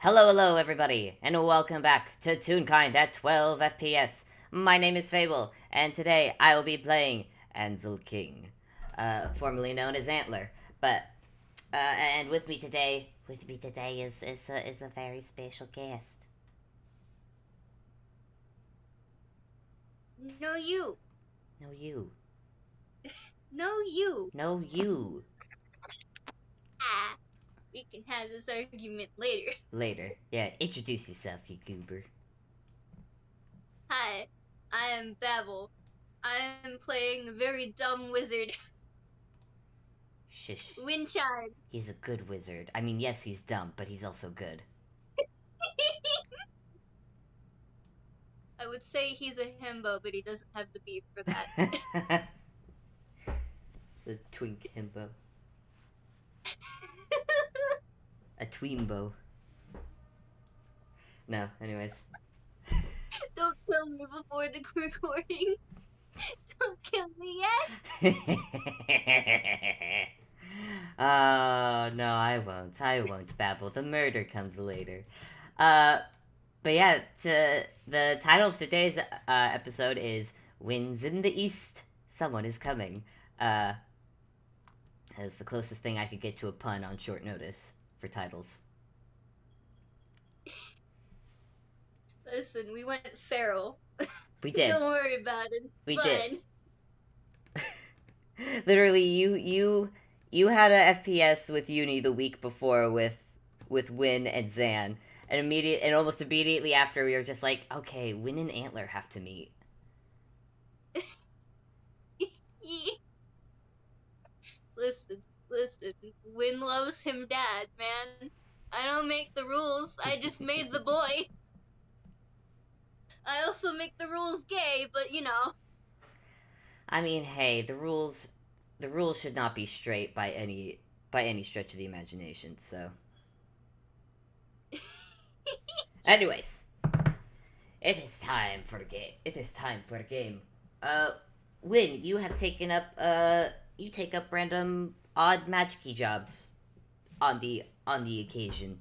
Hello, everybody, and welcome back to Toonkind at 12 FPS. My name is Fable, and today I will be playing Ansel King, formerly known as Antler. But and with me today is a very special guest. No, you. No, you, No, you. no, you. Ah, we can have this argument later. Later, yeah. Introduce yourself, you goober. Hi, I am Babel. I am playing a very dumb wizard, Shush. Windchime. He's a good wizard. I mean, yes, he's dumb, but he's also good. I would say he's a himbo, but he doesn't have the beef for that. It's a twink himbo, a tweenbo. No, anyways. Don't kill me before the recording. Don't kill me yet. Oh, no, I won't. I won't babble. The murder comes later. Uh, but yeah, the title of today's episode is Winds in the East. Someone is coming. Uh, as the closest thing I could get to a pun on short notice for titles. Listen, we went feral. We did. Don't worry about it. It's We did. fun. Literally, you had a FPS with Uni the week before with Winn and Zan, and almost immediately after we were just like, okay, Winn and Antler have to meet. Listen. Win loves him dad, man. I don't make the rules. I just made the boy. I also make the rules gay, but you know. I mean, hey, the rules should not be straight by any stretch of the imagination. So, anyways, it is time for the game. It is time for the game. Uh, Win, you have taken up you take up random odd magicy jobs on the occasion,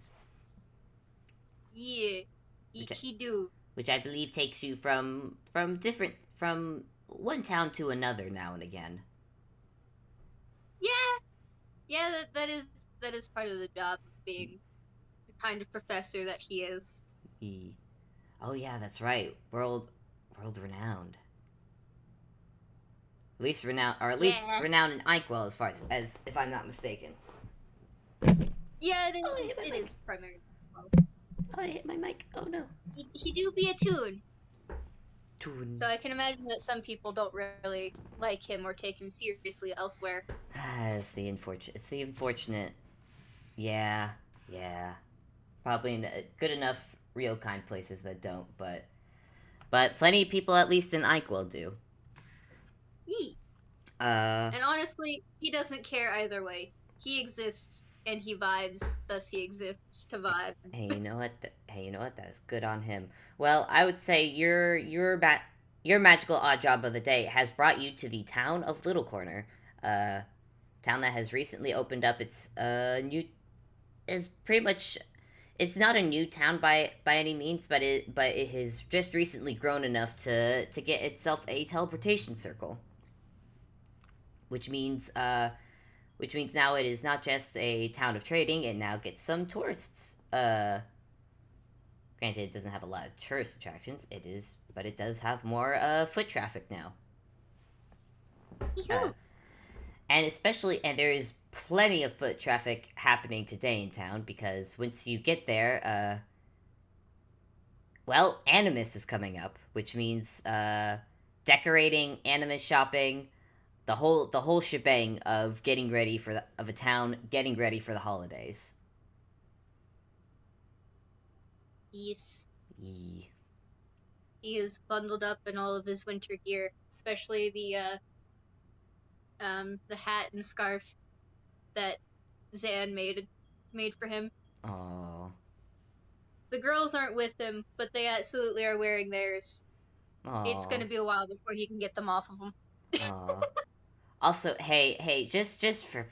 Yeah, which he do. which I believe takes you from one town to another now and again. Yeah, yeah. That is part of the job of being the kind of professor that he is. He, oh yeah, that's right. World renowned. At least renowned, or at least Yeah, renowned in Inkwell, as far as if I'm not mistaken. yeah. It Oh, I is. hit my It mic. is primarily. Well, Oh, I hit my mic. Oh no. he do be a tune. Toon. So I can imagine that some people don't really like him or take him seriously elsewhere. It's the unfortunate. Yeah, yeah. Probably in good enough real kind places that don't, but plenty of people at least in Inkwell do. Yee. Uh, And honestly, he doesn't care either way. He exists and he vibes, thus he exists to vibe. hey, you know what? Hey, you know what? That is good on him. Well, I would say your magical odd job of the day has brought you to the town of Little Corner, uh, town that has recently opened up its new is pretty much it's not a new town by any means, but it has just recently grown enough to get itself a teleportation circle, which means now it is not just a town of trading. It now gets some tourists. Granted, it doesn't have a lot of tourist attractions. But it does have more foot traffic now. Uh, Heehoo! and there is plenty of foot traffic happening today in town because once you get there, well, Animus is coming up, which means decorating, Animus shopping, the whole shebang of getting ready of a town getting ready for the holidays. Yes. Yee. He is bundled up in all of his winter gear, especially the hat and scarf that Zan made for him. Oh, The girls aren't with him, but they absolutely are wearing theirs. It's oh, gonna be a while before he can get them off of him. oh. Also, hey, just for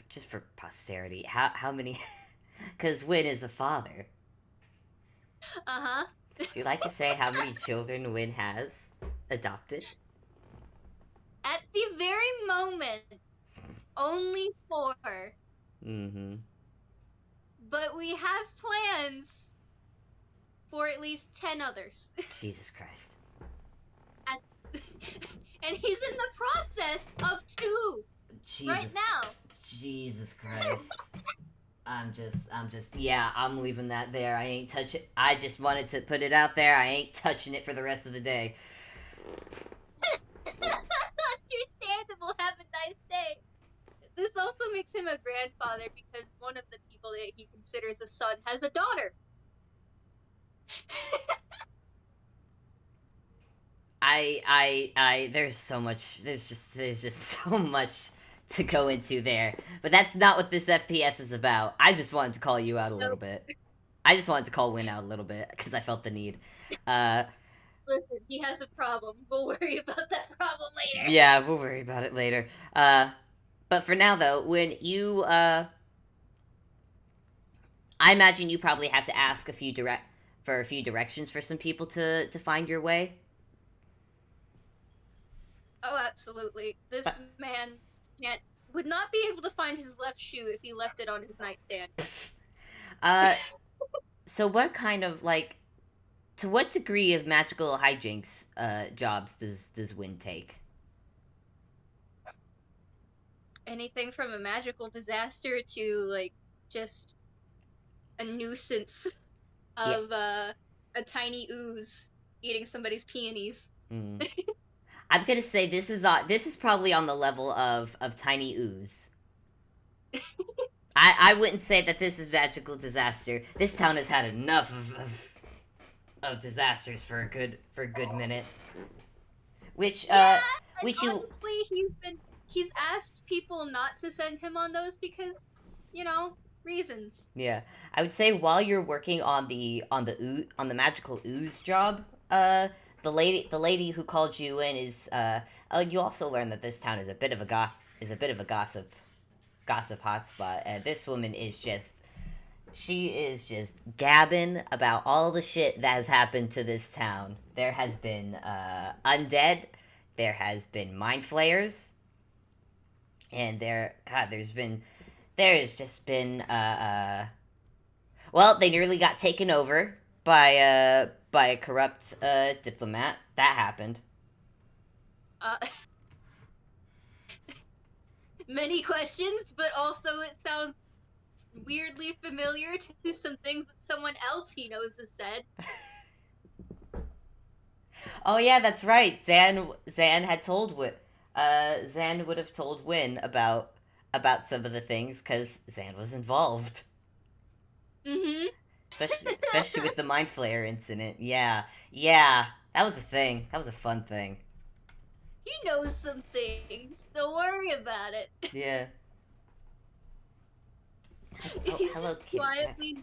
posterity, how many? Because Win is a father. Uh-huh. Would you like to say how many children Winn has adopted? At the very moment, only 4. Mm-hmm. But we have plans for at least 10 others. Jesus Christ. At- and he's in the process of 2 right Jesus. now. Jesus Christ. Yeah, I'm leaving that there. I ain't touch it. I just wanted to put it out there. I ain't touching it for the rest of the day. Understandable. Have a nice day. This also makes him a grandfather because one of the people that he considers a son has a daughter. There's so much. There's just so much to go into there. But that's not what this FPS is about. I just wanted to call you out a little Nope. bit. I just wanted to call Win out a little bit because I felt the need. Uh, Listen, he has a problem. We'll worry about that problem later. yeah, we'll worry about it later. But for now though, when you I imagine you probably have to ask a few directions for some people to find your way. Oh, absolutely. This But, man can't would not be able to find his left shoe if he left it on his nightstand. uh, so what kind of like to what degree of magical hijinks jobs does Win take? Anything from a magical disaster to like just a nuisance Yeah. of a tiny ooze eating somebody's peonies. Mm. I'm gonna say this is probably on the level of tiny ooze. I wouldn't say that this is magical disaster. This town has had enough of disasters for a good minute. Which Yeah, and which you honestly, he's asked people not to send him on those because, reasons. yeah, I would say while you're working on the magical ooze job, the lady who called you in is oh, you also learn that this town is a bit of a gossip hotspot. This woman is just she is just gabbing about all the shit that has happened to this town. There has been undead, there has been mind flayers, and there has just been well, they nearly got taken over by a corrupt diplomat. That happened. Uh, many questions, but also it sounds weirdly familiar to some things that someone else he knows has said. Oh yeah, that's right. Zan had told Zan would have told Win about some of the things because Zan was involved, Mm-hmm. especially with the mind flayer incident. Yeah, yeah, that was a thing. That was a fun thing. He knows some things. Don't worry about it. Yeah. Oh, He's hello, just kitty cat. quietly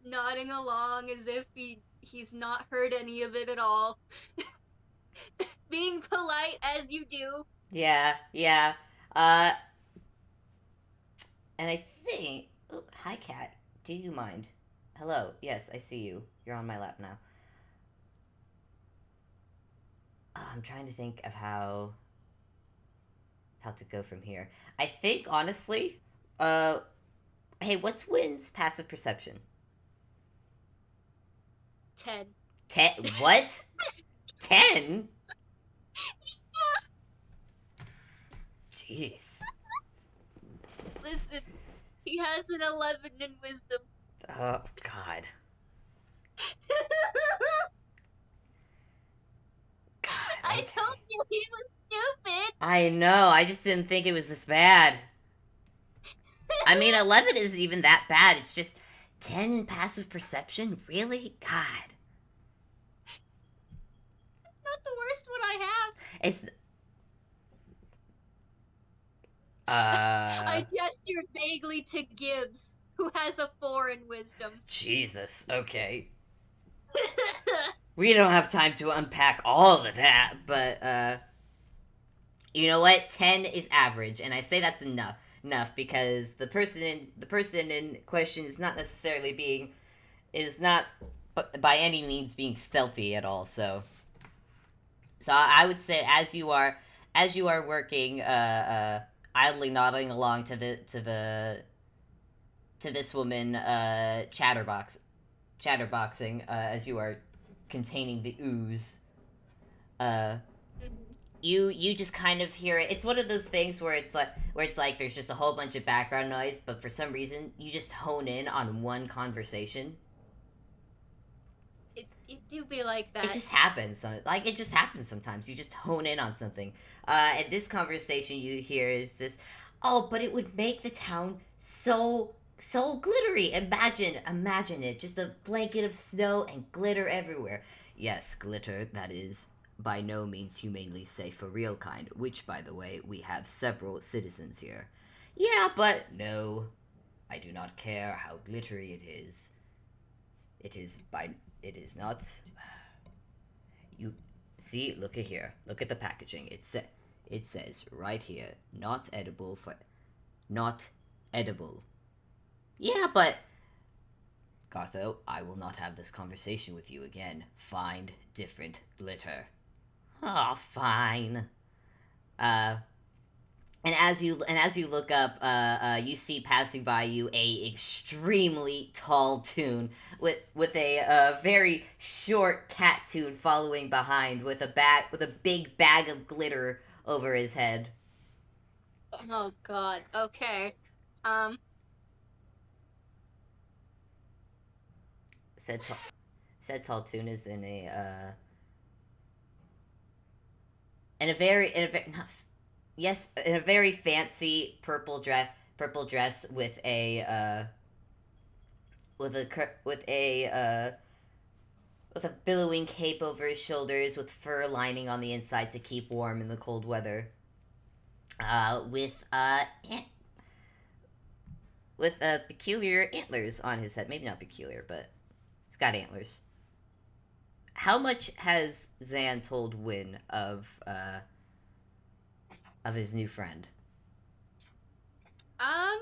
nodding along as if he's not heard any of it at all. Being polite as you do. Yeah, yeah. Uh, and I think. Oh, hi, cat. Do you mind? Hello. Yes, I see you. You're on my lap now. I'm trying to think of how to go from here. I think honestly, uh, hey, what's Wynn's passive perception? 10. 10? What? 10? Jeez. Listen, he has an 11 in wisdom. Oh God. God. I Okay. told you he was stupid. I know. I just didn't think it was this bad. I mean, 11 isn't even that bad. It's just 10 in passive perception. Really? God. Not the worst one I have. It's I gestured vaguely to Gibbs, who has a 4 in wisdom. Jesus. Okay. We don't have time to unpack all of that, but you know what? 10 is average, and I say that's enough because the person in question is not necessarily being is not by any means being stealthy at all. So I would say as you are working, idly nodding along to this woman, chatterboxing, as you are containing the ooze. Uh, Mhm. you just kind of hear it. It's one of those things where it's like there's just a whole bunch of background noise, but for some reason you just hone in on one conversation. It do be like It that. just happens. Like it just happens sometimes. You just hone in on something. And this conversation you hear is just, oh, but it would make the town so glittery. Imagine it, just a blanket of snow and glitter everywhere. Yes, glitter. That is by no means humanely safe for real kind. Which, by the way, we have several citizens here. Yeah, but no, I do not care how glittery it is. It is by it is not. You see, look at here. Look at the packaging. It says right here, not edible for not edible. Yeah, but Gartho, I will not have this conversation with you again. Find different glitter. Oh, fine. Uh, and as you look up, you see passing by you a extremely tall Toon with a very short cat Toon following behind with a big bag of glitter over his head. Oh God. Okay. Um. Said ta- said tall Toon is in a very not yes in a very fancy purple dress with a billowing cape over his shoulders with fur lining on the inside to keep warm in the cold weather. With peculiar antlers on his head. Maybe not peculiar, but he's got antlers. How much has Zan told Winn of his new friend? Um.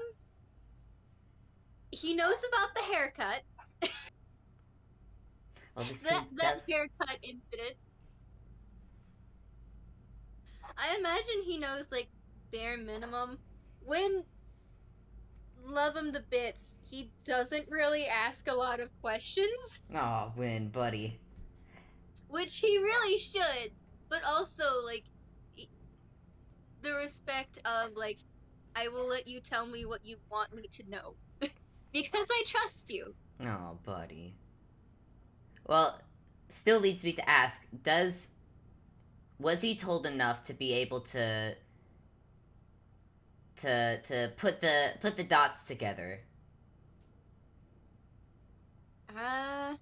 He knows about the haircut. Well, this That tune that does. haircut incident. I imagine he knows like bare minimum. When love him to bits, he doesn't really ask a lot of questions, Oh, Winn, buddy. which he really should. But also like the respect of like I will let you tell me what you want me to know because I trust you. Oh, buddy. Well, still leads me to ask: Does was he told enough to be able to put the dots together? Uh,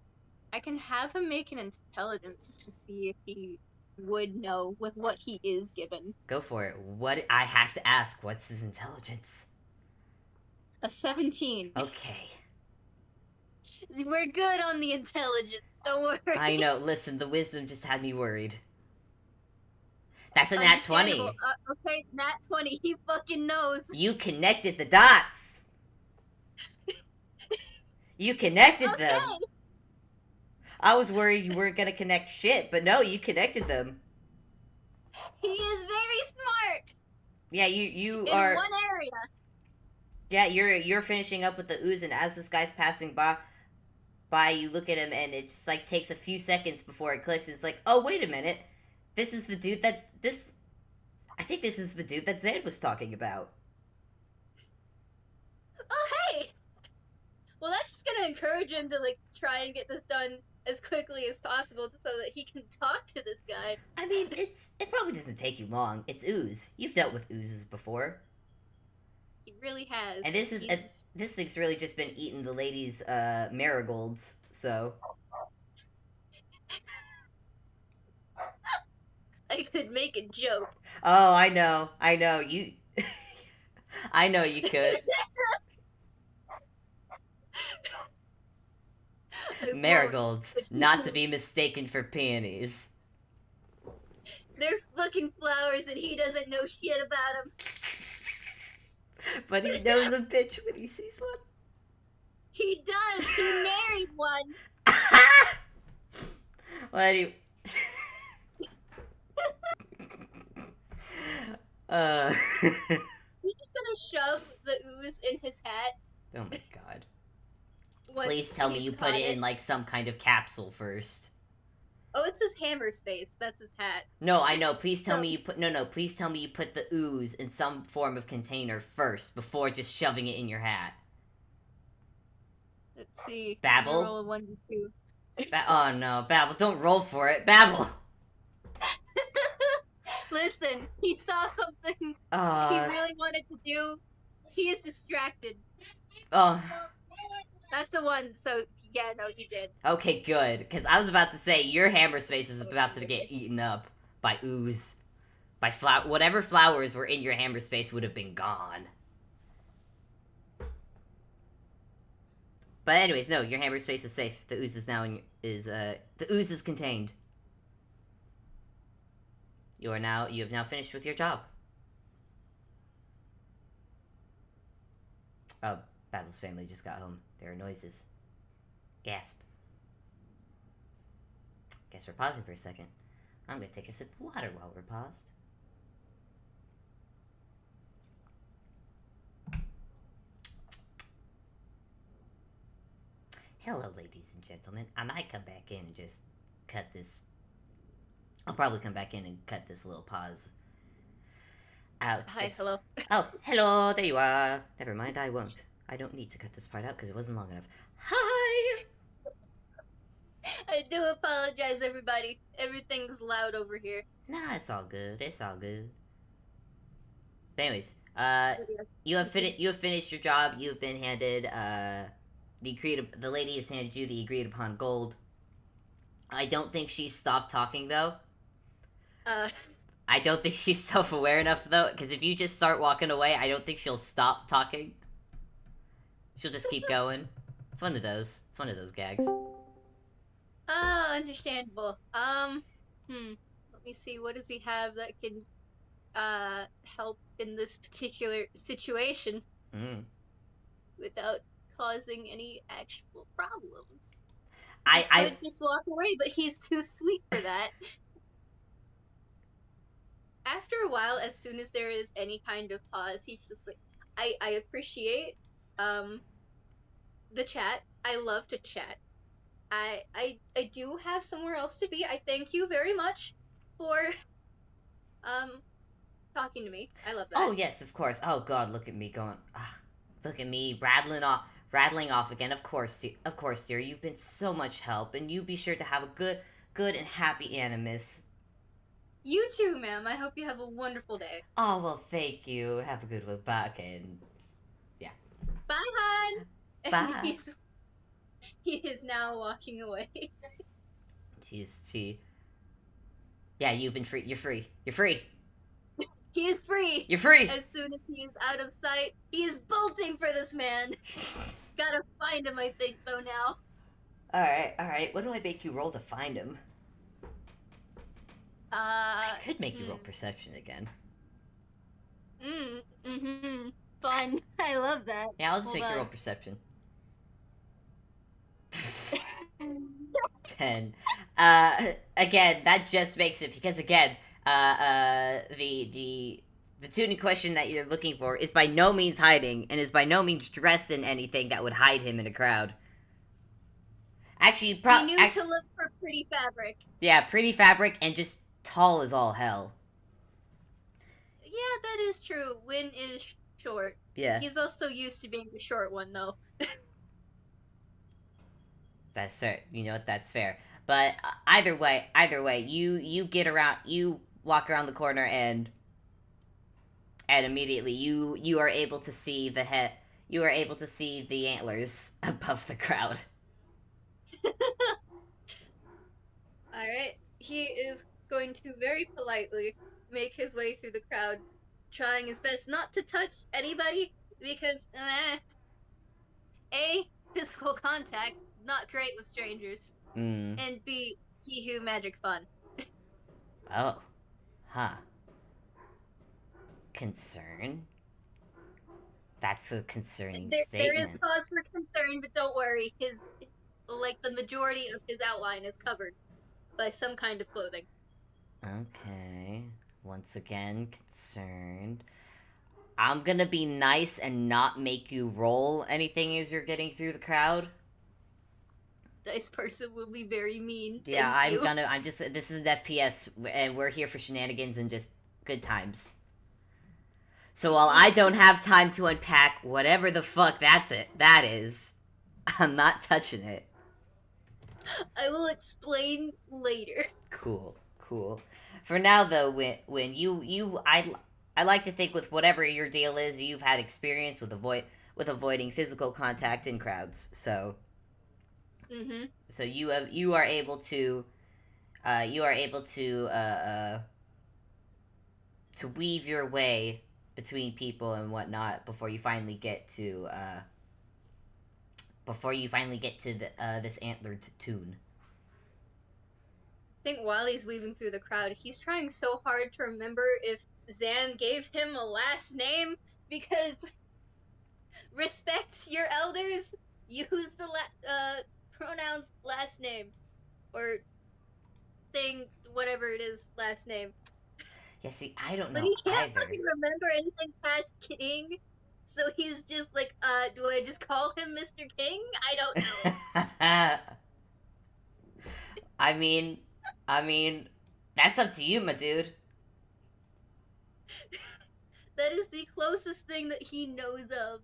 I can have him make an intelligence to see if he would know with what he is given. Go for it. What I have to ask? What's his intelligence? A 17. Okay. We're good on the intelligence. Don't I worry. know. Listen, the wisdom just had me worried. That's a nat Understandable. 20. Okay, Nat 20. He fucking knows. You connected the dots. You connected them. Okay, I was worried you weren't gonna connect shit, but no, you connected them. he is very smart Yeah, you in are. one area. Yeah, you're finishing up with the ooze, and as this guy's passing by, you look at him, and it just like takes a few seconds before it clicks. It's like, oh wait a minute, this is the dude that this. I think this is the dude that Zed was talking about. Oh, hey. Well, that's just gonna encourage him to like try and get this done as quickly as possible so that he can talk to this guy. I mean, it probably doesn't take you long. It's ooze. You've dealt with oozes before, He really has. and He's. this thing's really just been eating the ladies' marigolds. So, I could make a joke. oh, I know you. I know you could. I won't, Marigolds, but you not to can. be mistaken for peonies. They're fucking flowers and he doesn't know shit about them. But he knows a bitch when he sees one. He does. He married one. fun. What do you... uh... He's just gonna shove the ooze in his hat oh my god. once Please tell me he's you put caught it it. in, like, some kind of capsule first. Oh, it's his hammer space. That's his hat. No, I know. Please tell So me you put... No, please tell me you put the ooze in some form of container first, before just shoving it in your hat. let's see. I'm gonna Babble? roll a 1d2. Oh no, Babble, don't roll for it. Babble! Listen, he saw something he Uh... really wanted to do. He is distracted. Oh... That's the one. So yeah, no, he did. Okay, good. Because I was about to say, your hammer space is about to get eaten up by ooze. By whatever flowers were in your hammer space would have been gone. But anyways, no, your hammer space is safe. The ooze is now in the ooze is contained. You have now finished with your job. Oh, Battle's family just got home. There are noises. Gasp. Guess we're pausing for a second. I'm gonna take a sip of water while we're paused. Hello, ladies and gentlemen. I might come back in and just cut this. I'll probably come back in and cut this little pause out. Hi, hello. Oh, hello, there you are. Never mind, I won't. I don't need to cut this part out because it wasn't long enough. Hi! I do apologize, everybody. Everything's loud over here. Nah, it's all good. It's all good. But anyways, But yeah. you have finished your job. You've been handed the lady has handed you the agreed upon gold. I don't think she's stopped talking though. I don't think she's self-aware enough though, because if you just start walking away, I don't think she'll stop talking. She'll just keep going. It's one of those. It's one of those gags. Understandable. Let me see. What does he have that can help in this particular situation without causing any actual problems? He could just walk away, but he's too sweet for that. After a while, as soon as there is any kind of pause, he's just like, I appreciate the chat. I love to chat. I do have somewhere else to be. I thank you very much for talking to me. I love that. Oh yes, of course. Oh god, look at me going. Look at me rattling off again. Of course, dear. You've been so much help, and you be sure to have a good and happy Animus. You too, ma'am. I hope you have a wonderful day. Oh well, thank you. Have a good one. Bye, and yeah. Bye, hon. Bye. And he is now walking away. Yeah, you've been free. You're free. You're free. He is free. You're free. As soon as he is out of sight, he is bolting for this man. Gotta find him, I think, though, now. Alright. What do I make you roll to find him? I could make you roll perception again. Fun. I love that. Yeah, I'll just make you roll perception. 10. Again, that just makes it, because again, the tune in question that you're looking for is by no means hiding, and is by no means dressed in anything that would hide him in a crowd. Actually, he knew to look for pretty fabric. Yeah, pretty fabric, and just tall as all hell. Yeah, that is true. Winn is short. Yeah. He's also used to being the short one, though. That's fair. You know what? That's fair. But either way, you get around, you walk around the corner, and immediately you are able to see the head. You are able to see the antlers above the crowd. Alright, he is going to very politely make his way through the crowd, trying his best not to touch anybody, because, A, physical contact, not great with strangers, and B, Heehoo magic fun. Oh. Huh. Concern? That's a concerning statement. There is cause for concern, but don't worry, his like the majority of his outline is covered by some kind of clothing. Okay. Once again, concerned. I'm gonna be nice and not make you roll anything as you're getting through the crowd. This person will be very mean. Yeah, Thank you. this is an FPS, and we're here for shenanigans and just good times. So while I don't have time to unpack whatever the fuck that is, I'm not touching it. I will explain later. Cool, cool. For now, though, when I like to think with whatever your deal is, you've had experience with avoiding physical contact in crowds. Mm-hmm. So you are able to to weave your way between people and whatnot before you finally get to this antlered tune. I think while he's weaving through the crowd, he's trying so hard to remember if Zan gave him a last name because respect your elders, use the pronouns last name or thing, whatever it is, last name. Yeah, see, I don't But know he can't either. fucking remember anything past King, so he's just like, do I just call him Mr. King? I don't know. I mean, I mean, that's up to you, my dude. That is the closest thing that he knows of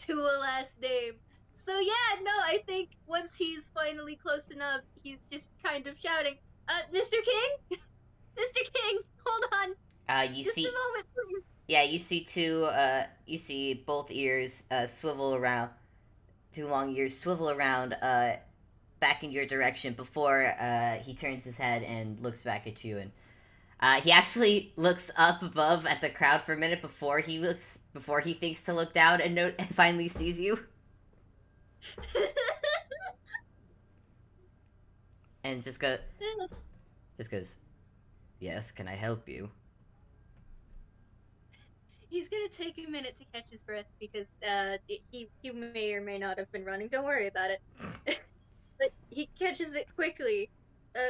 to a last name. So yeah, no, I think once he's finally close enough, he's just kind of shouting, Mr. King? Mr. King, hold on, You just a see, moment, please. yeah, you see both ears swivel around, two long ears swivel around back in your direction before he turns his head and looks back at you, and he actually looks up above at the crowd for a minute before he thinks to look down and finally sees you and just goes, "Yes, can I help you?" He's gonna take a minute to catch his breath because he may or may not have been running. Don't worry about it. But he catches it quickly,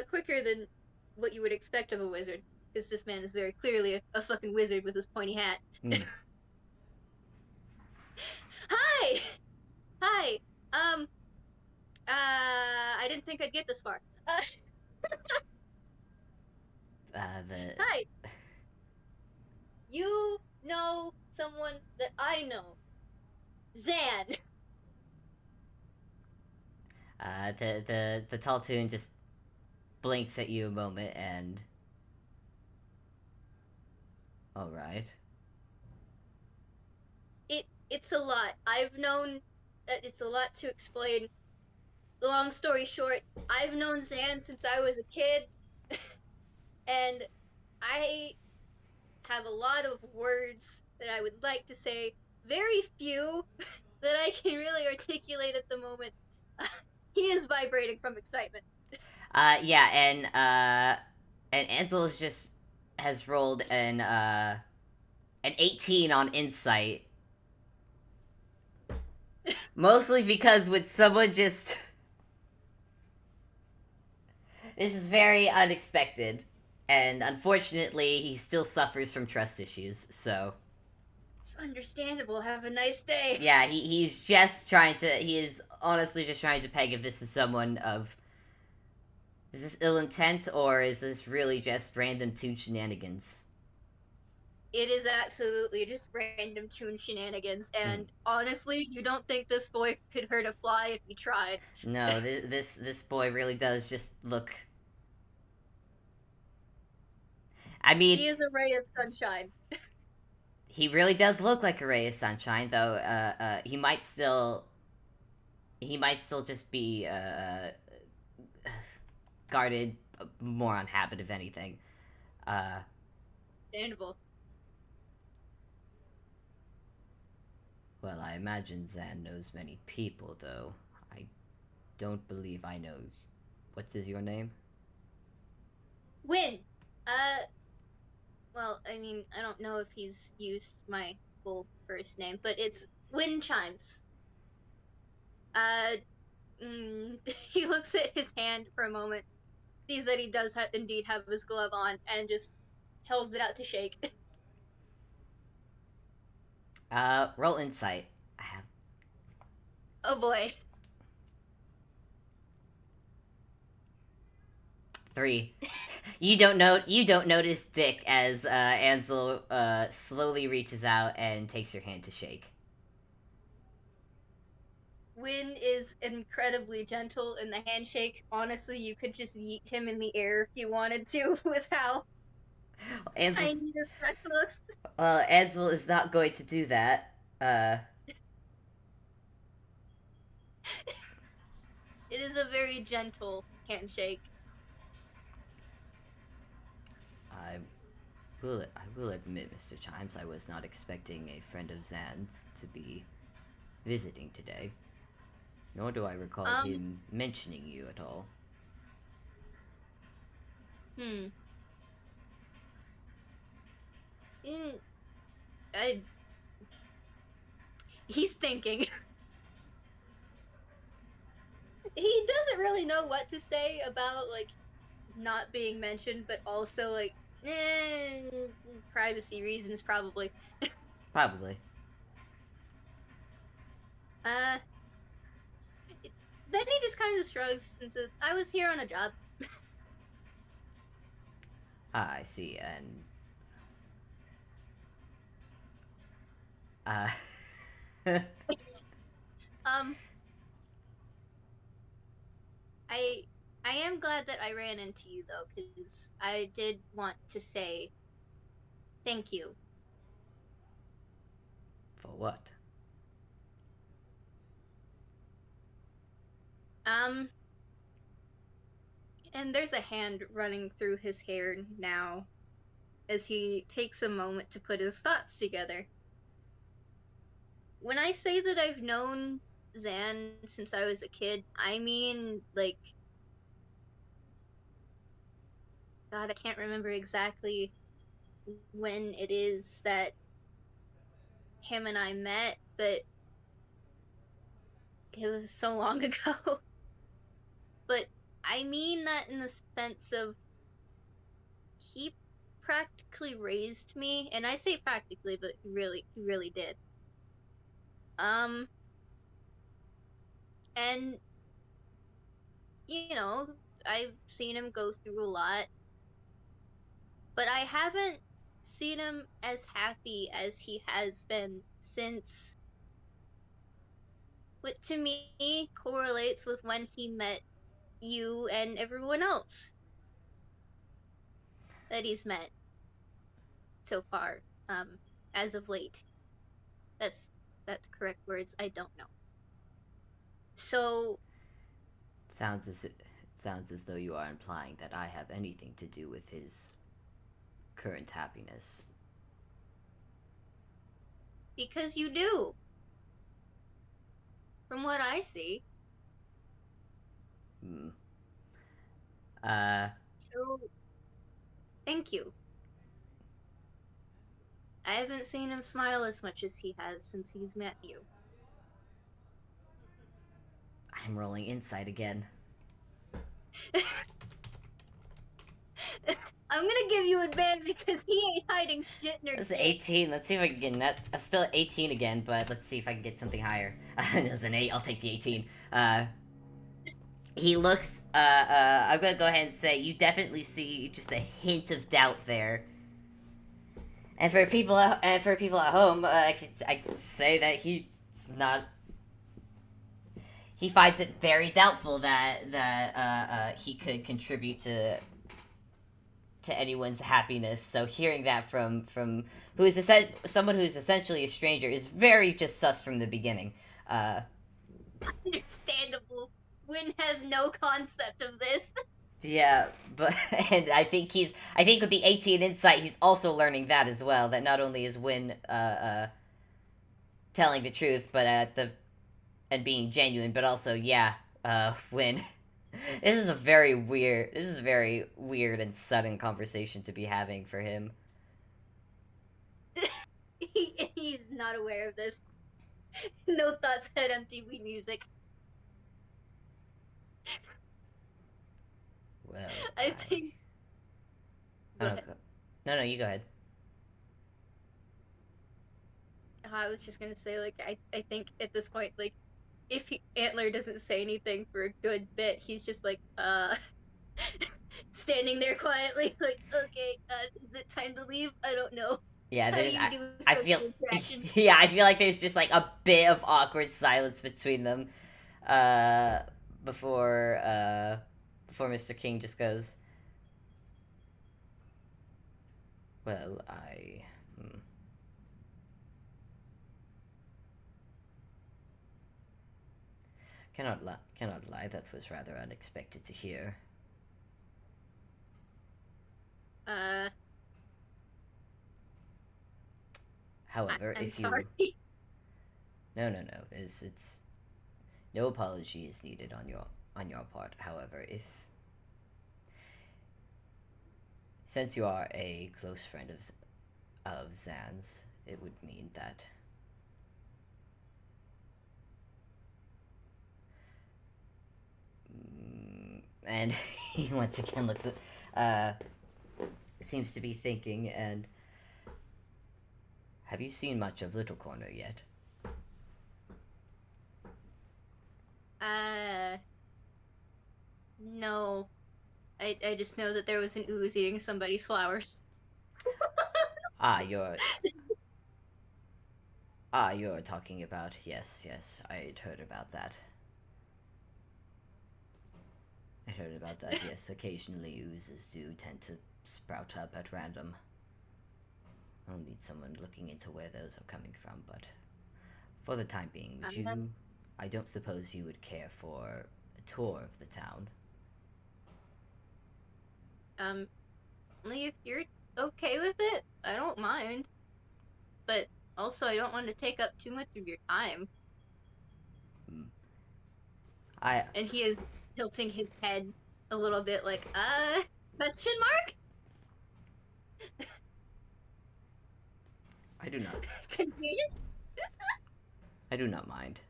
quicker than what you would expect of a wizard, because this man is very clearly a fucking wizard with his pointy hat. Mm. Hi, hi. Um, I didn't think I'd get this far. The Hi. You know someone that I know, Zan. the tall tune just blinks at you a moment and, all right. It's a lot. I've known. It's a lot to explain. Long story short, I've known Zan since I was a kid, and I have a lot of words that I would like to say. Very few that I can really articulate at the moment. He is vibrating from excitement. Yeah, and Ansel is just has rolled an 18 on insight. Mostly because with someone just this is very unexpected. And unfortunately, he still suffers from trust issues. So, It's understandable. Have a nice day. yeah, he's just trying to he is honestly just trying to peg if this is someone of is this ill intent or is this really just random toon shenanigans? It is absolutely just random tune shenanigans, Mm. and honestly, you don't think this boy could hurt a fly if he tried. No, this boy really does just look. I mean, He is a ray of sunshine. he really does look like a ray of sunshine, though. He might still just be guarded more on habit, if anything. Uh, Understandable. well, I imagine Zan knows many people, though. I don't believe I know. What is your name? Winn. Uh, well, I mean, I don't know if he's used my full first name, but it's Winn Chimes. Uh, He looks at his hand for a moment, sees that he does indeed have his glove on, and just holds it out to shake. Roll insight. I have Oh boy. 3. You don't notice Dick as Ansel slowly reaches out and takes your hand to shake. Winn is incredibly gentle in the handshake. Honestly, you could just yeet him in the air if you wanted to, with how Ansel's tiny this wreck looks. Ansel is not going to do that. It is a very gentle handshake. I I will admit, Mr. Chimes, I was not expecting a friend of Zan's to be visiting today. Nor do I recall Um, him mentioning you at all. hmm. In, I, he's thinking. He doesn't really know what to say about, like, not being mentioned, but also, like, privacy reasons, probably. Probably. Uh, then he just kind of shrugs and says, I was here on a job. Ah, I see, and uh Um, I I am glad that I ran into you though, because I did want to say thank you. for what? Um, and there's a hand running through his hair now as he takes a moment to put his thoughts together. When I say that I've known Zan since I was a kid, I mean, like, God, I can't remember exactly when it is that him and I met, but it was so long ago. But I mean that in the sense of he practically raised me, and I say practically, but he really did. Um, and you know, I've seen him go through a lot, but I haven't seen him as happy as he has been since, what to me correlates with when he met you and everyone else that he's met so far, as of late. That's that's correct words. I don't know. So Sounds as though you are implying that I have anything to do with his current happiness. because you do, from what I see. Hmm. Uh, So thank you. I haven't seen him smile as much as he has since he's met you. I'm rolling insight again. I'm gonna give you advantage because he ain't hiding shit in her That's dick. 18. Let's see if I can get that. Still 18 again, but let's see if I can get something higher. There's an 8. I'll take the 18. He looks. I'm gonna go ahead and say you definitely see just a hint of doubt there. And for people at home, I could say that he's not. He finds it very doubtful that he could contribute to anyone's happiness. So hearing that from someone who's essentially a stranger is very just sus from the beginning. Uh, Understandable. Win has no concept of this. yeah, but and I think with the 18 insight, he's also learning that as well. That not only is Win telling the truth, but the and being genuine, but also yeah, Win. This is a very weird and sudden conversation to be having for him. He's not aware of this. No thoughts had empty Wii music. I think. Go Oh, ahead. no, no, you go ahead. I was just gonna say, like, I think at this point, like, if Antler doesn't say anything for a good bit, he's just like, standing there quietly, like, okay, is it time to leave? I don't know. Yeah, How do there's you do I social feel interaction? yeah, I feel like there's just like a bit of awkward silence between them, uh, before before Mr. King just goes, well, I cannot lie. That was rather unexpected to hear. Uh, However, I'm if sorry. you no, it's no apology is needed on your part. However, if since you are a close friend of Zan's, it would mean that and he once again looks at seems to be thinking and have you seen much of Little Corner yet? Uh, no. I just know that there was an ooze eating somebody's flowers. Ah, you're talking about yes, I'd heard about that. I heard about that, yes. Occasionally oozes do tend to sprout up at random. I'll need someone looking into where those are coming from, but for the time being, would Um, you I don't suppose you would care for a tour of the town. um, only if you're okay with it, I don't mind. But also, I don't want to take up too much of your time. Hmm. I And he is tilting his head a little bit, like, question mark? I do not Confusion? I do not mind.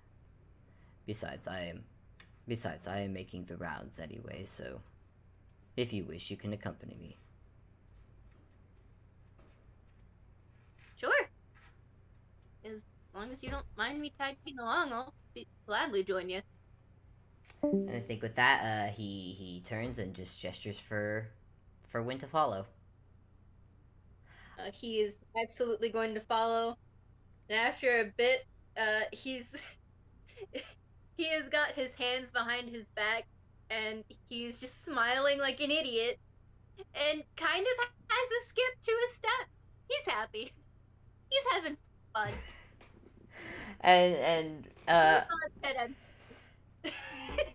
Besides, I am making the rounds anyway, so if you wish, you can accompany me. Sure. As long as you don't mind me tagging along, I'll gladly join you. And I think with that, he turns and just gestures for Winn to follow. He is absolutely going to follow. And after a bit, he's he has got his hands behind his back, and he's just smiling like an idiot, and kind of has a skip to a step. He's happy. He's having fun. And Don't let him.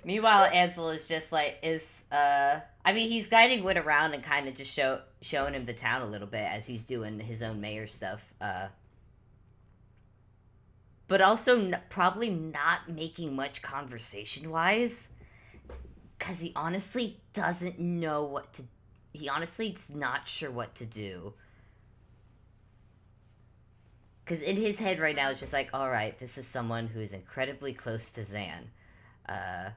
meanwhile, Ansel is just like is I mean he's guiding Winn around and kind of just showing him the town a little bit as he's doing his own mayor stuff. But also probably not making much conversation wise because he honestly doesn't know what to. He honestly is not sure what to do. Because in his head right now, it's just like, all right, this is someone who's incredibly close to Zan. Uh,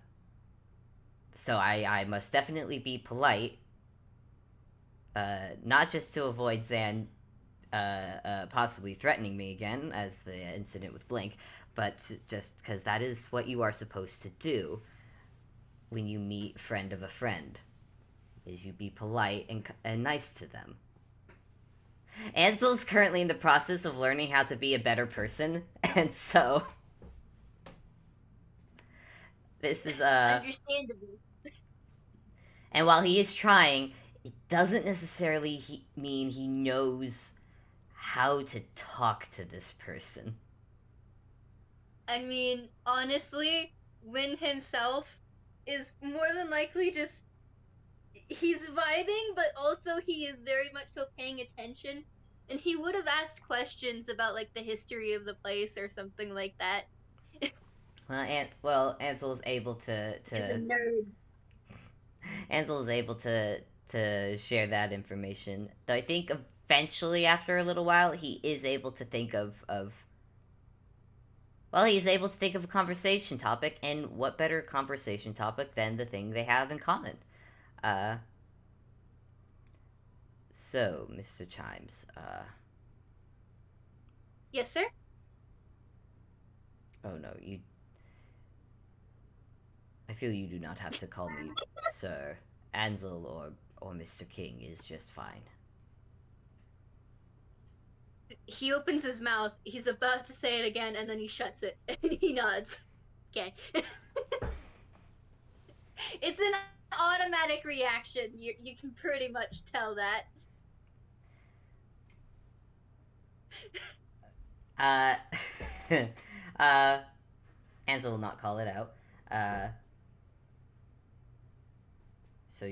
so I must definitely be polite, not just to avoid Zan possibly threatening me again, as the incident with Blink, but just because that is what you are supposed to do when you meet friend of a friend, is you be polite and nice to them. Ansel's currently in the process of learning how to be a better person, and so this is Understandably. and while he is trying, it doesn't necessarily mean he knows how to talk to this person. I mean, honestly, Win himself is more than likely just he's vibing, but also he is very much so paying attention. And he would have asked questions about like the history of the place or something like that. Ansel is able Is a to nerd. Ansel is able to share that information. Though I think eventually, after a little while, he is able to think of well, he's able to think of a conversation topic, and what better conversation topic than the thing they have in common? Uh, So, Mr. Chimes, Yes, sir? oh no, I feel you do not have to call me Sir. Ansel or Mr. King is just fine. He opens his mouth. He's about to say it again, and then he shuts it, and he nods. Okay. It's an automatic reaction. You can pretty much tell that. Uh, uh, Ansel will not call it out. Uh, so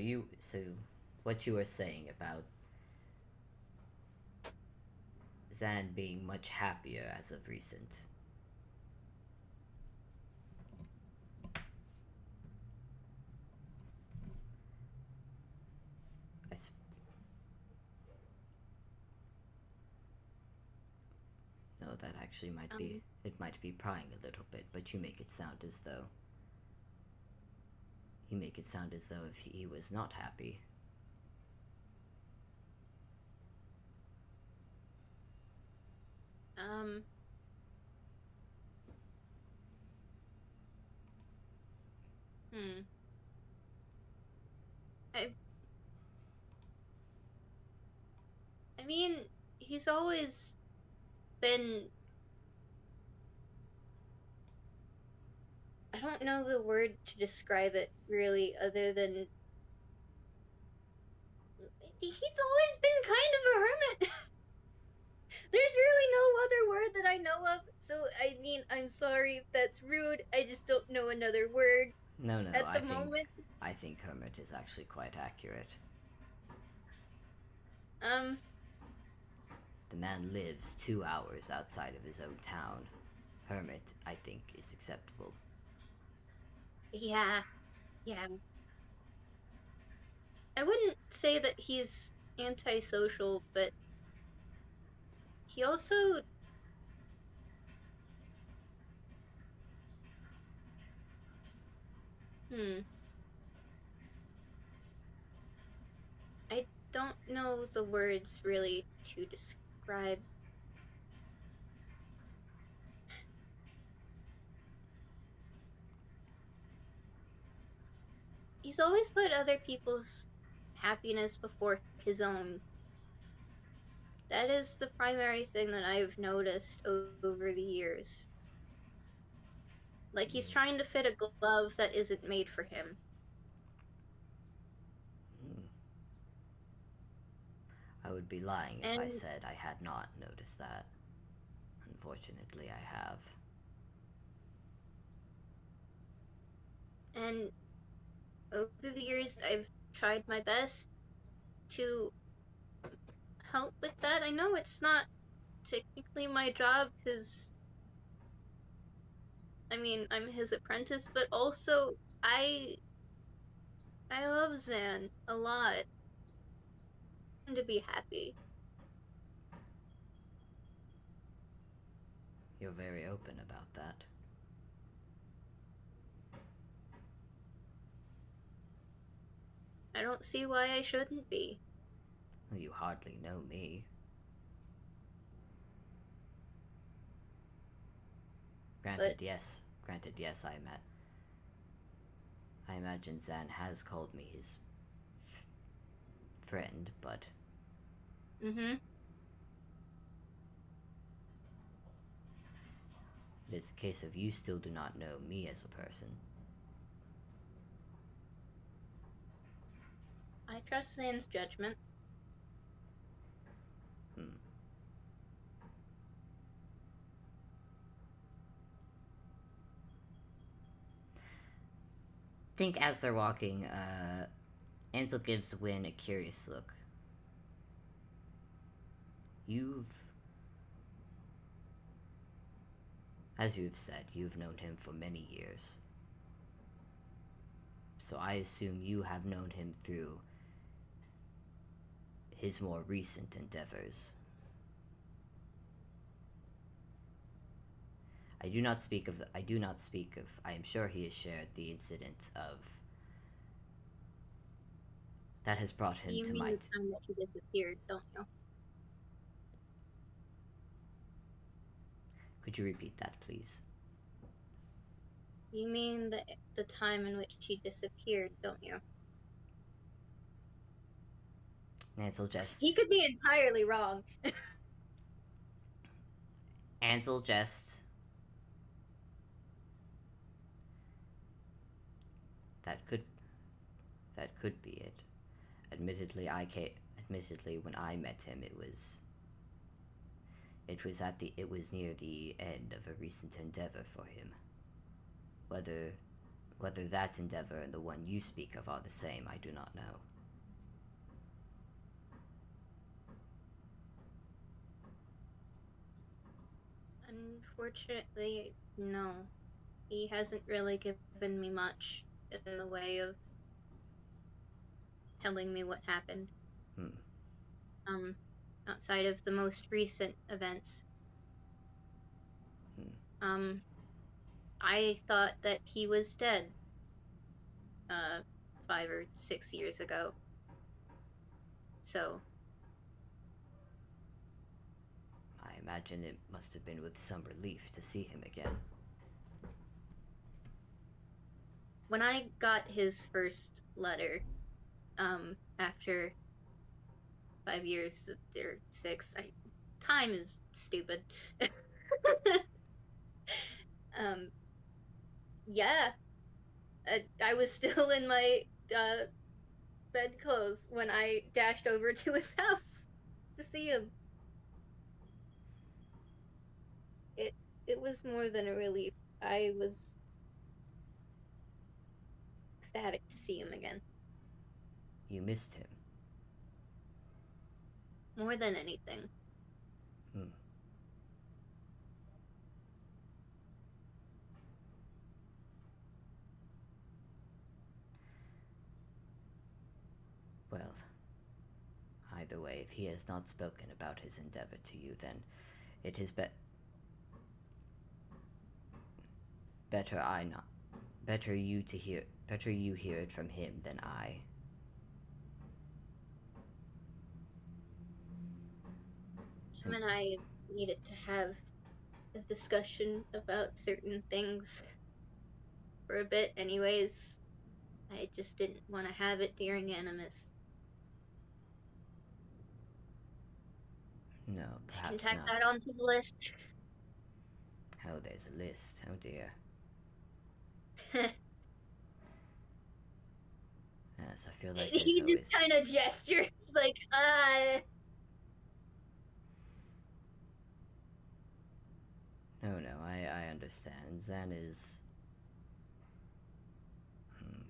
what you were saying about Zan being much happier as of recent. I, no, that actually might be, Um, it might be prying a little bit, but you make it sound as though, you make it sound as though if he was not happy. um, hmm. I, I mean, he's always been. I don't know the word to describe it really, other than he's always been kind of a hermit. There's really no other word that I know of. So, I mean, I'm sorry if that's rude. I just don't know another word No, no, at the moment. I think hermit is actually quite accurate. Um, The man lives 2 hours outside of his own town. Hermit, I think, is acceptable. yeah, yeah. I wouldn't say that he's antisocial, but he also, hmm, I don't know the words really to describe. He's always put other people's happiness before his own. That is the primary thing that I've noticed over the years. Like he's Mm, trying to fit a glove that isn't made for him. mm. I would be lying if I And said I had not noticed that. Unfortunately, I have. and over the years I've tried my best to help with that. I know it's not technically my job because I mean I'm his apprentice, but also I I love Zan a lot and to be happy. You're very open about that. I don't see why I shouldn't be. Well, you hardly know me. But Granted, yes, I imagine Zan has called me his friend, but mhm. it is a case of you still do not know me as a person. I trust Zan's judgment. Hmm. Think as they're walking, Ansel gives Winn a curious look. You've, as you've said, you've known him for many years. So I assume you have known him through his more recent endeavors. I do not speak of, I am sure he has shared the incident of that has brought him You to mean my... the time that he disappeared, don't you? Could you repeat that, please? You mean the time in which he disappeared, don't you? Ansel He just... could be entirely wrong. Ansel just... That could... That could be it. Admittedly, Admittedly, when I met him, it was near the end of a recent endeavor for him. Whether that endeavor and the one you speak of are the same, I do not know. Unfortunately, no. He hasn't really given me much in the way of telling me what happened. Hmm. Um, Outside of the most recent events. Hmm. I thought that he was dead, 5 or 6 years ago. So, I imagine it must have been with some relief to see him again. when I got his first letter, after 5 years or 6, time is stupid. um, yeah, I was still in my bedclothes when I dashed over to his house to see him. It it was more than a relief. I was ecstatic to see him again, You missed him. more than anything. Hmm. Well, either way, if he has not spoken about his endeavor to you, then it is better I not better you to hear better you hear it from him than I. Him and I needed to have a discussion about certain things for a bit, anyways. I just didn't want to have it during Animus. No, I can perhaps tack not. that onto the list. Oh, there's a list. Oh dear. Yes, I feel like there's He just always... kind of gestured, like, No, I understand. Zan is...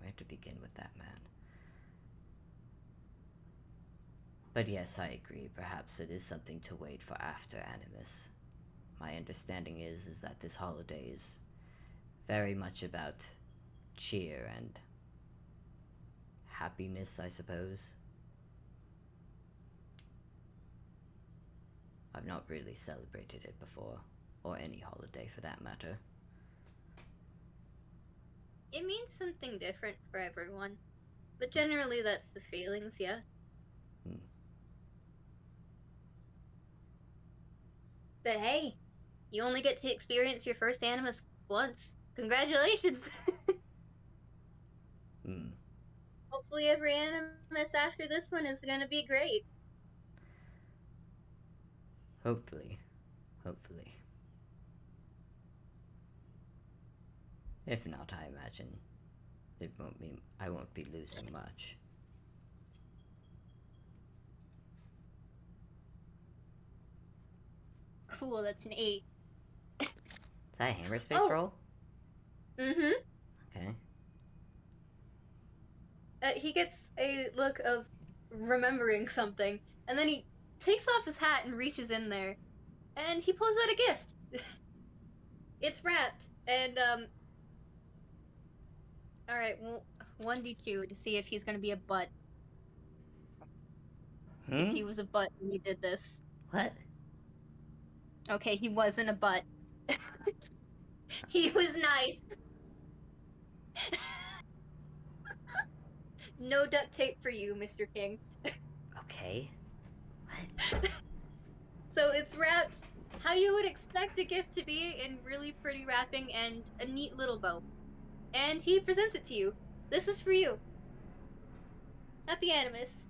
where to begin with that man? But yes, I agree. Perhaps it is something to wait for after Animus. My understanding is that this holiday is very much about cheer and happiness, I suppose. I've not really celebrated it before, or any holiday for that matter. it means something different for everyone. But generally, that's the feelings, yeah. Hmm. But hey, you only get to experience your first Animus once. Congratulations! Hmm. Hopefully, every Animus after this one is gonna be great. Hopefully. Hopefully. If not, I imagine I won't be losing much. Cool, that's an 8. Is that a hammer space Oh, roll? mm-hmm. Okay. He gets a look of remembering something, and then he takes off his hat and reaches in there, and he pulls out a gift. It's wrapped, and all right, well, 1d2 to see if he's gonna be a butt. If Hmm? he was a butt when he did this. What? Okay, he wasn't a butt. He was nice. No duct tape for you, Mr. King. Okay. What? So it's wrapped how you would expect a gift to be, in really pretty wrapping and a neat little bow. And he presents it to you. This is for you. Happy Animus.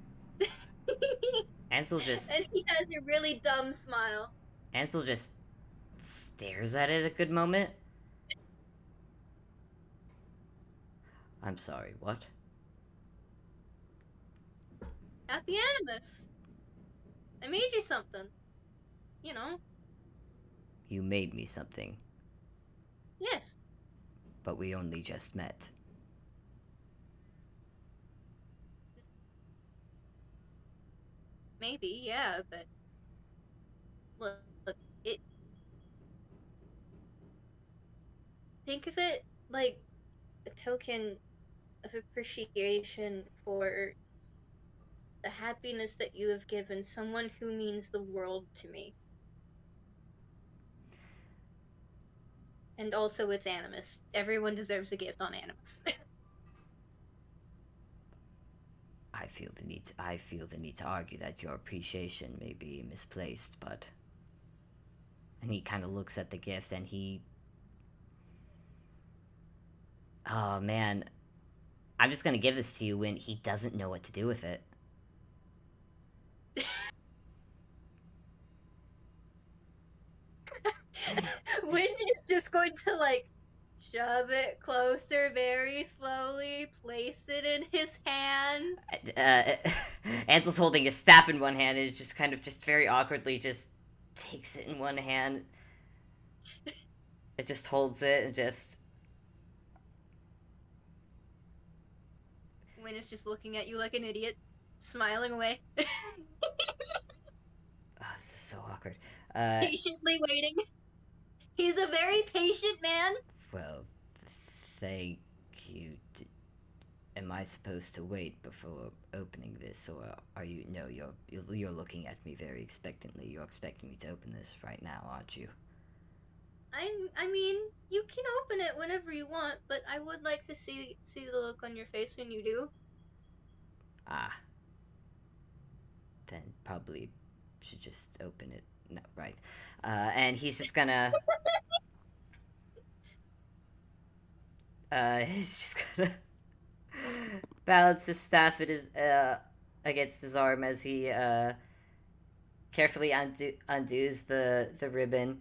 Ansel just And he has a really dumb smile. Ansel just stares at it a good moment. I'm sorry, what? Happy Animus. I made you something. You know. You made me something, Yes. but we only just met. Maybe, yeah, but look, it think of it like a token of appreciation for the happiness that you have given someone who means the world to me. And also it's Animus. Everyone deserves a gift on Animus. I feel the need to argue that your appreciation may be misplaced, but and he kind of looks at the gift and he oh man, I'm just going to give this to you when he doesn't know what to do with it. Winn is just going to like shove it closer very slowly, place it in his hands. Ansel's holding his staff in one hand and is just kind of just very awkwardly just takes it in one hand. It just holds it and just Winn is just looking at you like an idiot, smiling away, oh, this is so awkward. patiently waiting. He's a very patient man. Well, thank you. Am I supposed to wait before opening this, or are you? No, you're looking at me very expectantly. You're expecting me to open this right now, aren't you? I mean, you can open it whenever you want, but I would like to see the look on your face when you do. Ah, then probably should just open it. No, right. And he's just gonna. He's just gonna balance his staff at his against his arm as he carefully undoes the ribbon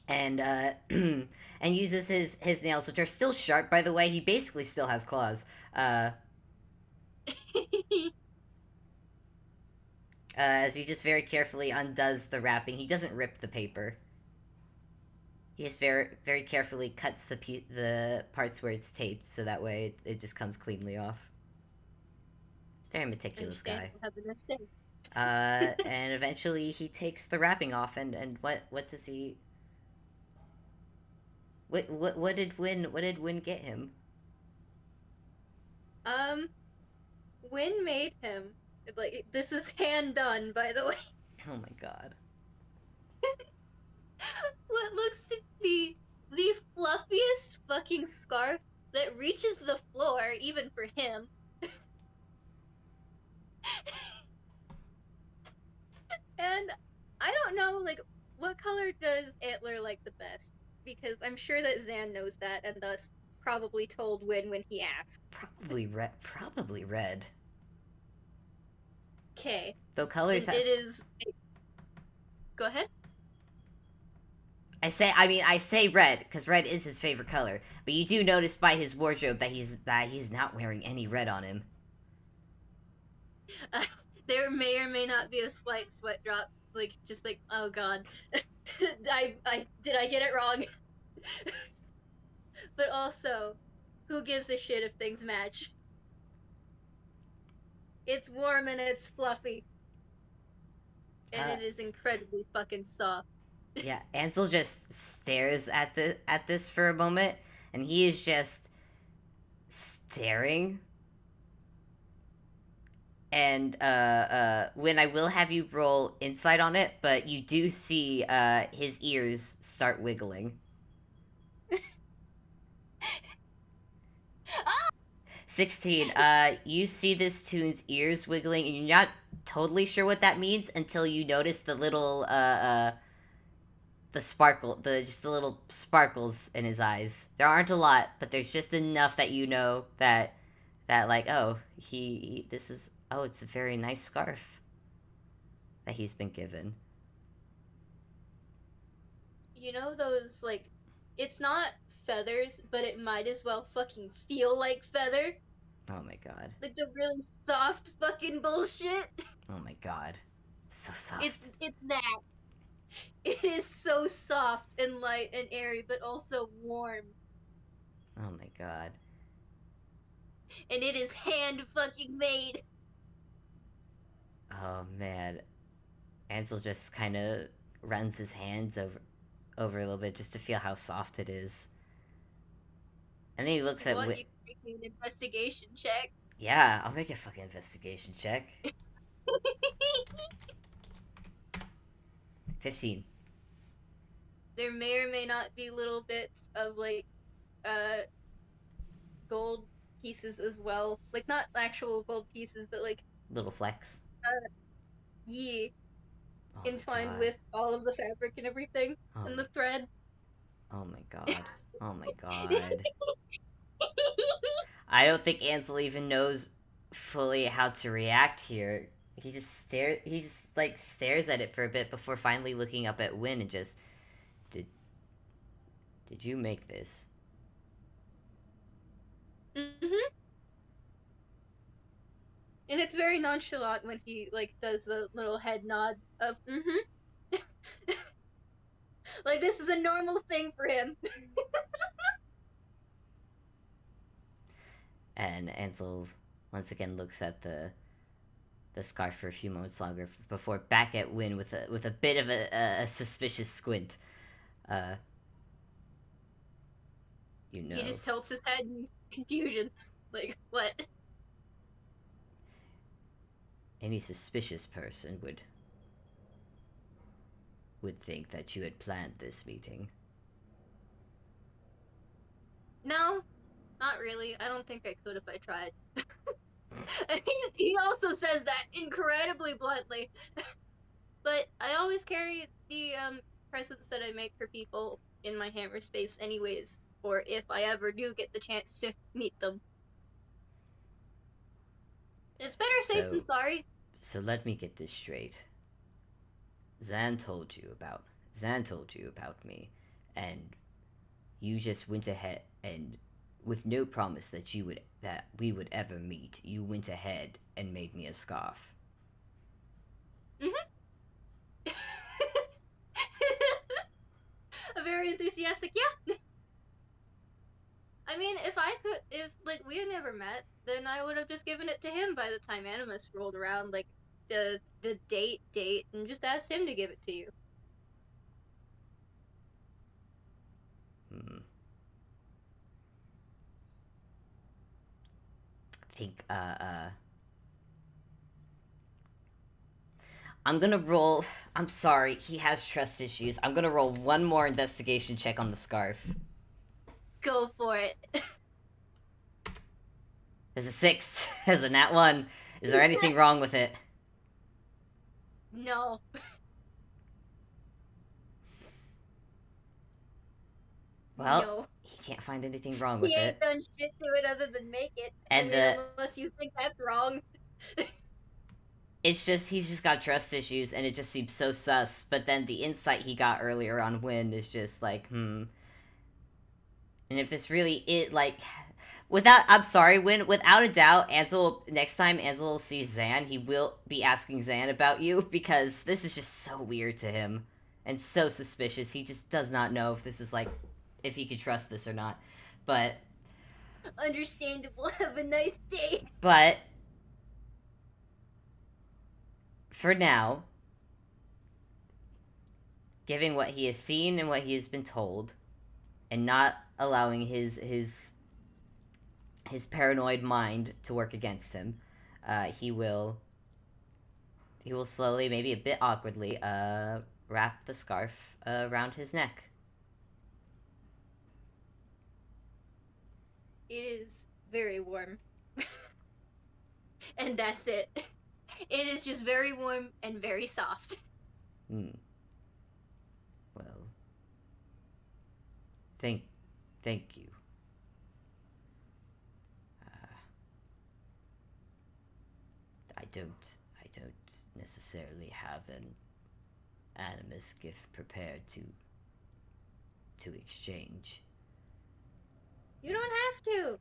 and and uses his nails, which are still sharp, by the way. He basically still has claws. Uh, as he just very carefully undoes the wrapping. He doesn't rip the paper. He just very carefully cuts the parts where it's taped, so that way it just comes cleanly off. Very meticulous Understand. guy. Have a nice day. And eventually he takes the wrapping off, and what does he? What did Win get him? Um, Winn made him. Like, this is hand done, by the way. Oh my god. What looks to be the fluffiest fucking scarf that reaches the floor, even for him. And I don't know, like, what color does Antler like the best? Because I'm sure that Zan knows that, and thus probably told Winn when he asked. Probably red. Probably red. Okay, Though then colors have. it is. Go ahead. I say red because red is his favorite color. But you do notice by his wardrobe that he's not wearing any red on him. There may or may not be a slight sweat drop, like just like, oh god, I did I get it wrong? But also, who gives a shit if things match? It's warm and it's fluffy, and Uh, it is incredibly fucking soft. yeah. Ansel just stares at this for a moment, and he is just staring. And when I will have you roll insight on it, but you do see his ears start wiggling. 16. You see this Toon's ears wiggling, and you're not totally sure what that means until you notice the little the sparkle, the just the little sparkles in his eyes. There aren't a lot, but there's just enough that you know that like, oh, he this is, oh, it's a very nice scarf that he's been given. You know those, like, it's not feathers, but it might as well fucking feel like feather. Oh my god. Like the really soft fucking bullshit. Oh my god. So It's soft. it's that. It is so soft and light and airy, but also warm. Oh my god. And it is hand fucking made. Oh man. Ansel just kind of runs his hands over a little bit just to feel how soft it is. And then he looks I at want Win. you to make me an investigation check. Yeah, I'll make a fucking investigation check. 15. There may or may not be little bits of like uh gold pieces as well. Like not actual gold pieces, but like Little flecks. yeah, Oh my entwined god. with all of the fabric and everything Oh and my. the thread. Oh my god. Oh my god. I don't think Ansel even knows fully how to react here. He just stare. He just like stares at it for a bit before finally looking up at Win and just, did did you make this? hmm And it's very nonchalant when he like does the little head nod of like this is a normal thing for him. And Ansel once again looks at the scarf for a few moments longer before back at Win with a bit of a suspicious squint. Uh, you He know, just tilts his head in confusion. Like, what? any suspicious person would think that you had planned this meeting. No, not really. I don't think I could if I tried. And he also says that incredibly bluntly. But I always carry the presents that I make for people in my hammer space anyways, or if I ever do get the chance to meet them. It's better safe than So, sorry. so let me get this straight. Zan told you about Zan told you about me, and you just went ahead and, with no promise that we would ever meet, you went ahead and made me a scarf. hmm A very enthusiastic, yeah. I mean, if like we had never met, then I would have just given it to him by the time Animus rolled around, like the date, and just asked him to give it to you. Hmm. I think I'm gonna roll. I'm sorry, he has trust issues. I'm gonna roll one more investigation check on the scarf. Go for it. There's a 6. There's a nat 1. Is there anything wrong with it? No, Well, no. he can't find anything wrong He with ain't it. done shit to it other than make it. I And mean, the unless you think that's wrong. it's just he's just got trust issues and it just seems so sus. But then the insight he got earlier on Winn is just like, hmm. And if this really is like, without, I'm sorry, when without a doubt, Ansel, next time Ansel sees Zan, he will be asking Zan about you because this is just so weird to him and so suspicious. He just does not know if this is like, if he could trust this or not. But Understandable. Have a nice day. but for now, given what he has seen and what he has been told, and not allowing his paranoid mind to work against him, he will slowly, maybe a bit awkwardly, wrap the scarf around his neck. It is very warm. and that's it. It is just very warm and very soft. Hmm. Well, thank, thank you. Uh, I don't necessarily have an animus gift prepared to exchange. You don't have to.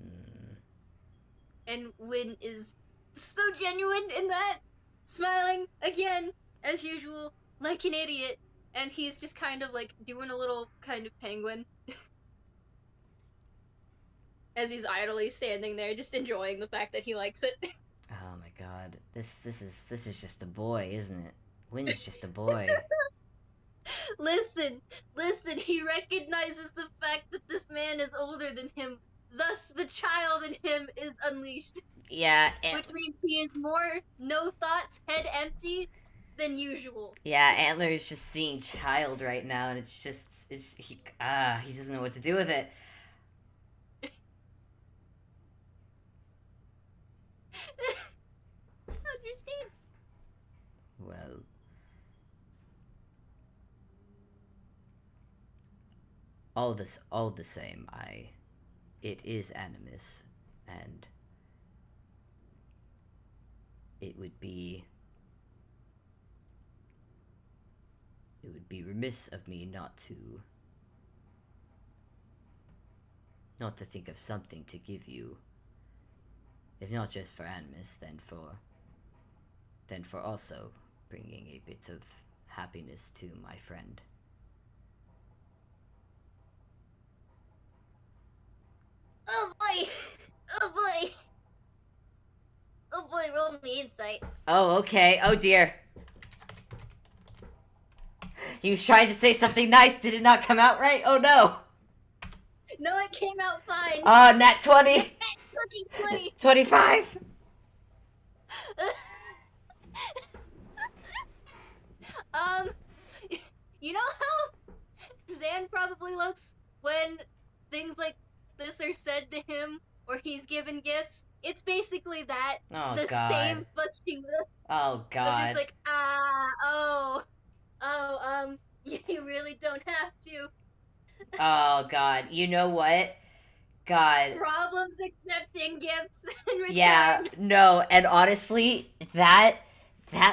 Hmm. And Winn is so genuine in that, smiling again as usual, like an idiot. And he's just kind of like doing a little kind of penguin as he's idly standing there, just enjoying the fact that he likes it. Oh my god, this is just a boy, isn't it? Wynn's just a boy. Listen, listen, he recognizes the fact that this man is older than him. Thus, the child in him is unleashed, Yeah, which means he is more no thoughts, head empty than usual. yeah. Antler is just seeing child right now, and he doesn't know what to do with it. Understand? Well, all the same, it is animus, and it would be it would be remiss of me not to think of something to give you, if not just for animus, then for also bringing a bit of happiness to my friend. Oh boy! Oh boy! Oh boy, roll me insight. Oh, okay. Oh dear. He was trying to say something nice. Did it not come out right? Oh no. No, it came out fine. Nat 20. Fucking 20. 25. um, you know how Zan probably looks when things like this are said to him or he's given gifts? It's basically that. Oh The god. same fucking look Oh of just god. like, you really don't have to. Oh god. You know what? God. Problems accepting gifts in Yeah, return. no, and honestly, that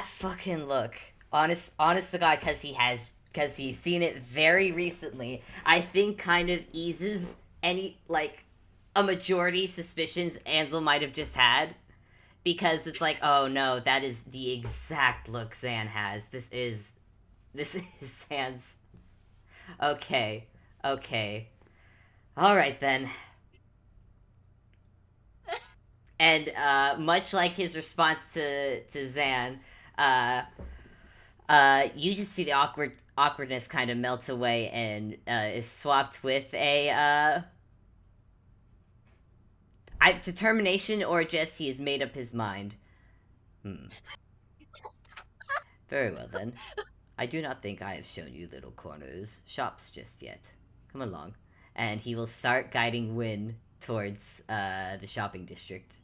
fucking look, honest to God, because he's seen it very recently. I think kind of eases any like a majority suspicions Ansel might have just had, because it's like, oh no, that is the exact look Zan has. This is Zan's. Okay, okay, all right then. And much like his response to Zan, uh, you just see the awkwardness kind of melt away and is swapped with a determination, or just he has made up his mind. Hmm. Very well then. I do not think I have shown you little corners shops just yet. Come along, and he will start guiding Winn towards the shopping district.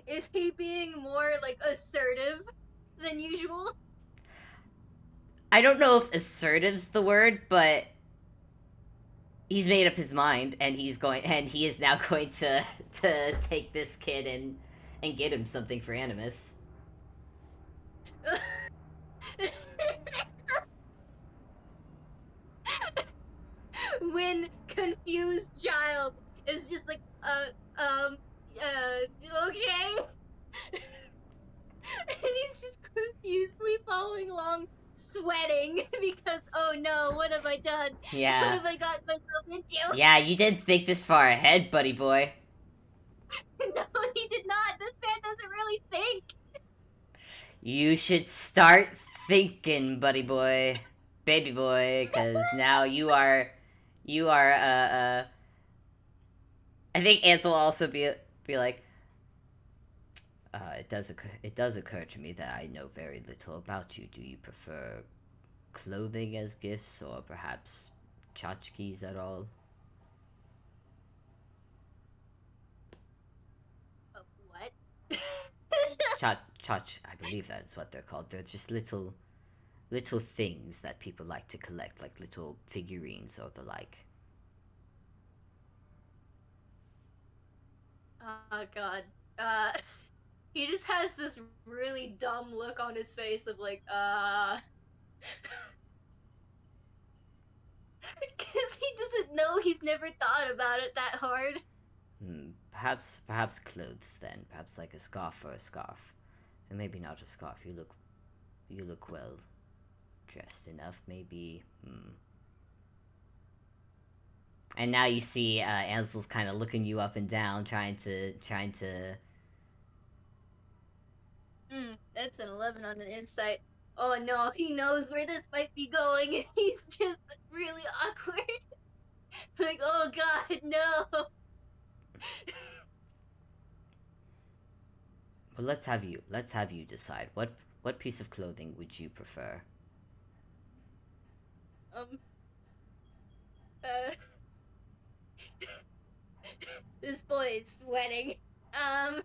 Is he being more like assertive than usual? I don't know if assertive's the word, but he's made up his mind, and he is now going to take this kid and get him something for Animus. When confused child is just like, okay. And he's just confusedly following along, sweating because, oh no, what have I done? What Yeah. have I got myself into? Yeah, you didn't think this far ahead, buddy boy. No, he did not. This man doesn't really think. You should start thinking, buddy boy. Baby boy, because now you are I think Ansel will also be like, it does occur to me that I know very little about you. Do you prefer clothing as gifts, or perhaps tchotchkes at all? Chach, I believe that is what they're called. They're just little things that people like to collect, like little figurines or the like. Oh god. Uh, he just has this really dumb look on his face of like, because he doesn't know. He's never thought about it that hard. Perhaps clothes then. Perhaps like a scarf or a scarf, and maybe not a scarf. You look well dressed enough. Maybe. And now you see Ansel's kind of looking you up and down, trying to. That's an 11 on an insight. Oh no, he knows where this might be going, and he's just really awkward. Like, oh god, no. Well, let's have you decide what piece of clothing would you prefer. Um, uh, this boy is sweating. Um,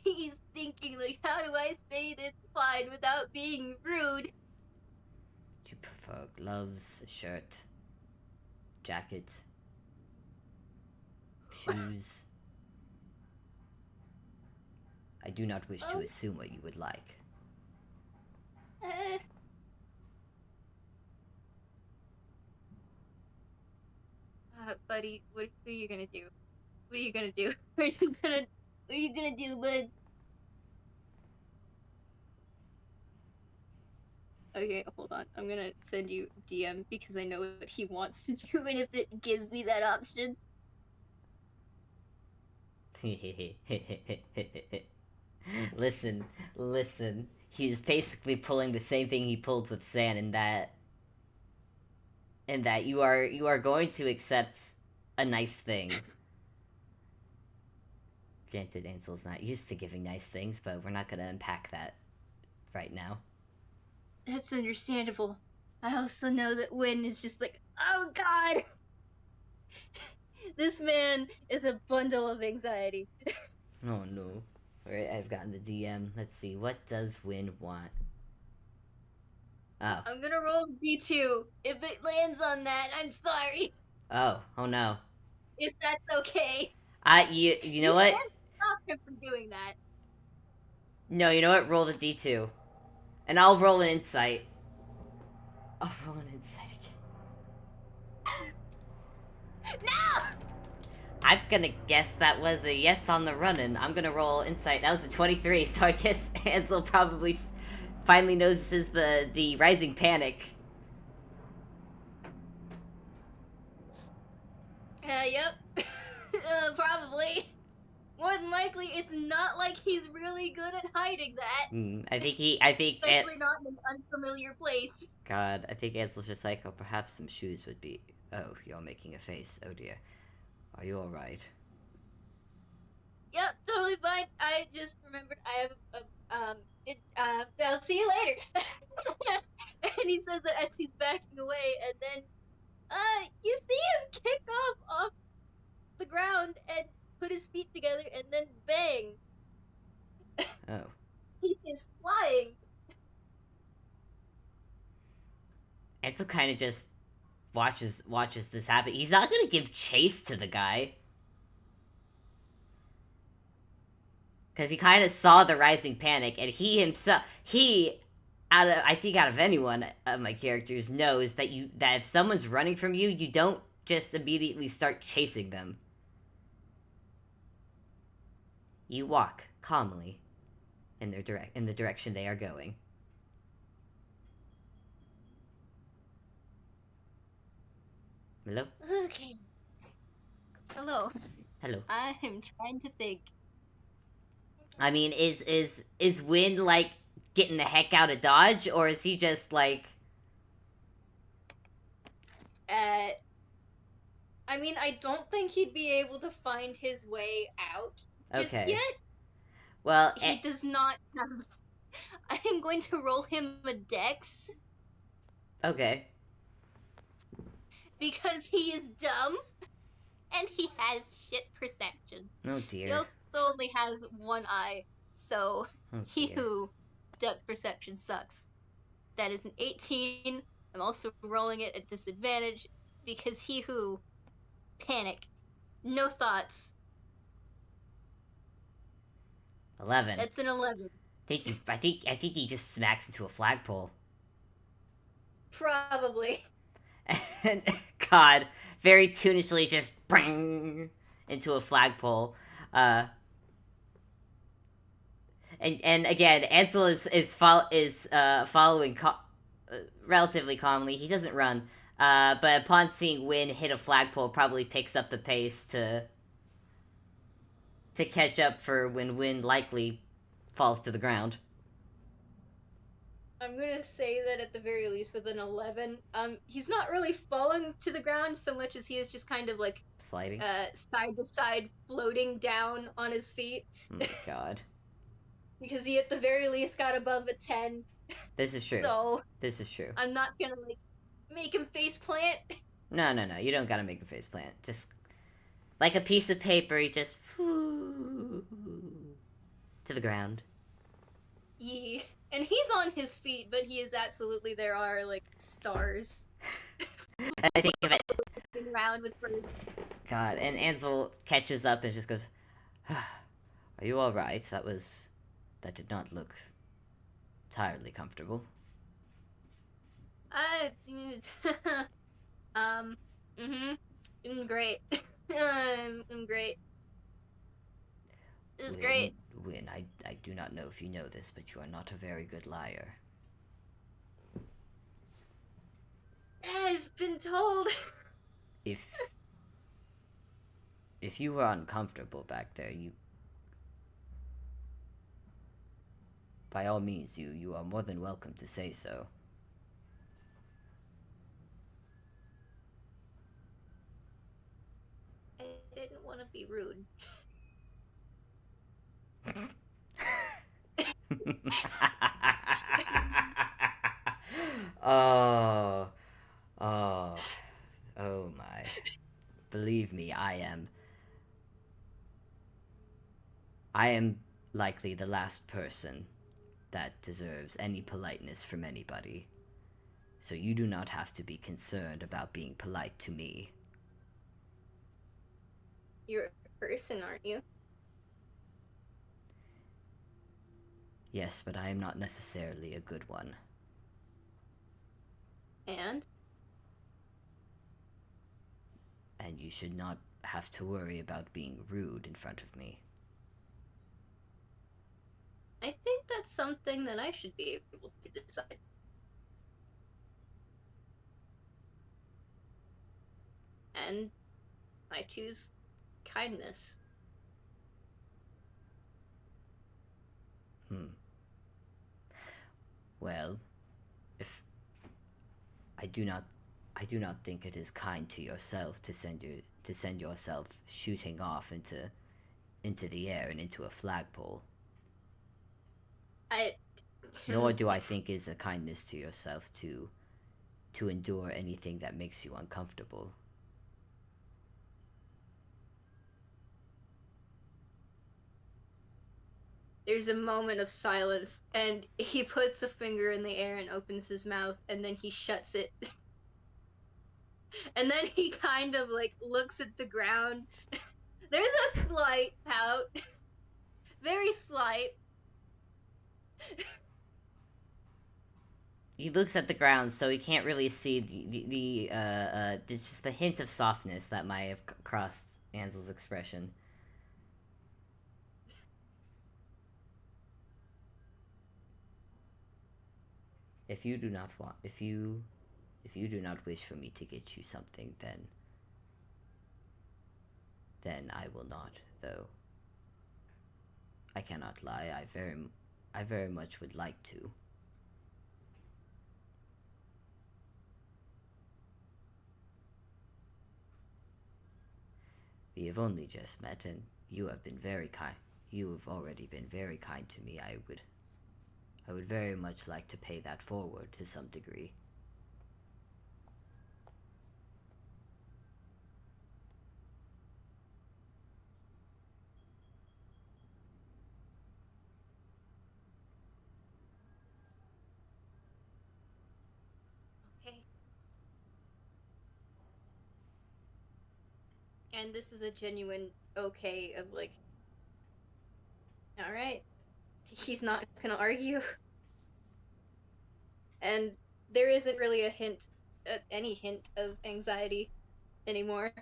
he's thinking, like, how do I say this fine without being rude? Do you prefer gloves, a shirt, jacket, shoes? I do not wish to assume what you would like. Uh, buddy, what are you gonna do? What are you gonna do? What are you gonna do, bud? Okay, hold on. I'm gonna send you DM because I know what he wants to do, and if it gives me that option. listen, listen. He's basically pulling the same thing he pulled with San in that you are going to accept a nice thing. Granted, Ansel's not used to giving nice things, but we're not going to unpack that right now. That's understandable. I also know that Winn is just like, oh god! This man is a bundle of anxiety. Oh no. Alright, I've gotten the DM. Let's see, what does Win want? Oh. I'm gonna roll D2. If it lands on that, I'm sorry. Oh no. If that's okay. You know You what? can't stop him from doing that. No, you know what? Roll the D2. And I'll roll an insight. I'll roll an insight again. No! I'm gonna guess that was a yes on the run-in. I'm gonna roll insight. That was a 23, so I guess Ansel probably finally notices the rising panic. Yep. Probably. More than likely, it's not like he's really good at hiding that. I think Especially not in an unfamiliar place. God, I think Ansel's just like, oh, perhaps some shoes would be. Oh, you're making a face. Oh dear. Are you alright? Yep, totally fine. I just remembered I have I'll see you later. And he says that as he's backing away, and then, you see him kick off the ground and put his feet together, and then bang, Oh. he is flying. Ansel kind of just watches this happen. He's not gonna give chase to the guy. Because he kind of saw the rising panic, and he himself, out of anyone of my characters, knows that if someone's running from you, you don't just immediately start chasing them. You walk calmly in the direction they are going. Hello? Okay. Hello. Hello. I am trying to think. I mean, is Win like getting the heck out of Dodge, or is he just like? I mean, I don't think he'd be able to find his way out just Okay. yet. Well, He does not have. I am going to roll him a dex. Okay. Because he is dumb and he has shit perception. Oh dear. only has one eye, so Oh dear. Heehoo depth perception sucks. That is an 18. I'm also rolling it at disadvantage because Heehoo panic. No thoughts. 11. That's an 11. I think he just smacks into a flagpole. Probably. And God, very tunishly just bang into a flagpole. Uh, and again, Ansel is following relatively calmly. He doesn't run, but upon seeing Winn hit a flagpole, probably picks up the pace to catch up for when Winn likely falls to the ground. I'm gonna say that at the very least with an 11, he's not really falling to the ground so much as he is just kind of like Sliding. side to side floating down on his feet Oh my God. because he at the very least got above a 10. This is true. So This is true. I'm not gonna like make him face plant. No, no, no. You don't gotta make a face plant. Just like a piece of paper, you just to the ground. Yeah. And he's on his feet, but he is absolutely there are like stars I think of it. around with birds. God, and Ansel catches up and just goes, "Are you all right? That did not look entirely comfortable." Uh, um, great. I'm great. This is Win, great. Win. I do not know if you know this, but you are not a very good liar. I've been told. If if you were uncomfortable back there, you by all means you are more than welcome to say so. I didn't want to be rude. Oh, oh, oh my. Believe me, I am likely the last person that deserves any politeness from anybody. So you do not have to be concerned about being polite to me. You're a person, aren't you? Yes, but I am not necessarily a good one. And And you should not have to worry about being rude in front of me. I think that's something that I should be able to decide. And I choose kindness. Hmm. Well, if I do not think it is kind to yourself to send yourself shooting off into the air and into a flagpole. I. Nor do I think is a kindness to yourself to endure anything that makes you uncomfortable. There's a moment of silence, and he puts a finger in the air and opens his mouth, and then he shuts it. And then he kind of like looks at the ground. There's a slight pout, very slight. He looks at the ground, so he can't really see there's just the hint of softness that might have crossed Ansel's expression. If you do not want, if you do not wish for me to get you something, then I will not. Though I cannot lie, I very much would like to. We have only just met, and you have been very kind. You have already been very kind to me. I would very much like to pay that forward to some degree. And this is a genuine okay of like, all right, he's not gonna argue, and there isn't really a hint, any hint of anxiety anymore.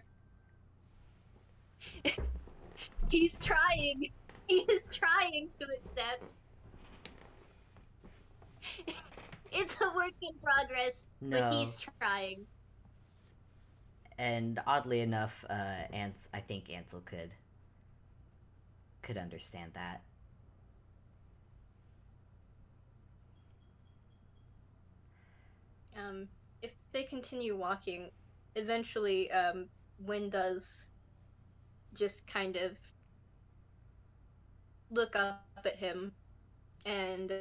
He's trying. He is trying to accept. It's a work in progress, but No. he's trying. And oddly enough, I think Ansel could understand that. If they continue walking, eventually, Winn does just kind of look up at him and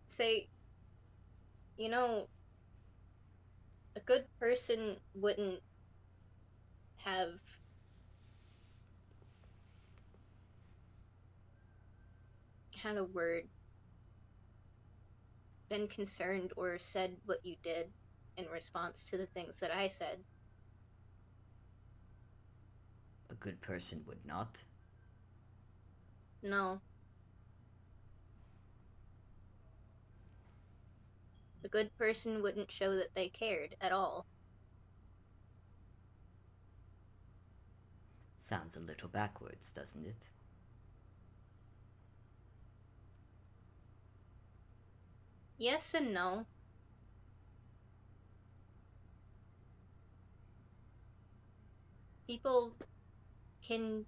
say, you know, a good person wouldn't have had a word been concerned or said what you did in response to the things that I said. A good person would not. No, a good person wouldn't show that they cared at all. Sounds a little backwards, doesn't it? Yes and no. People can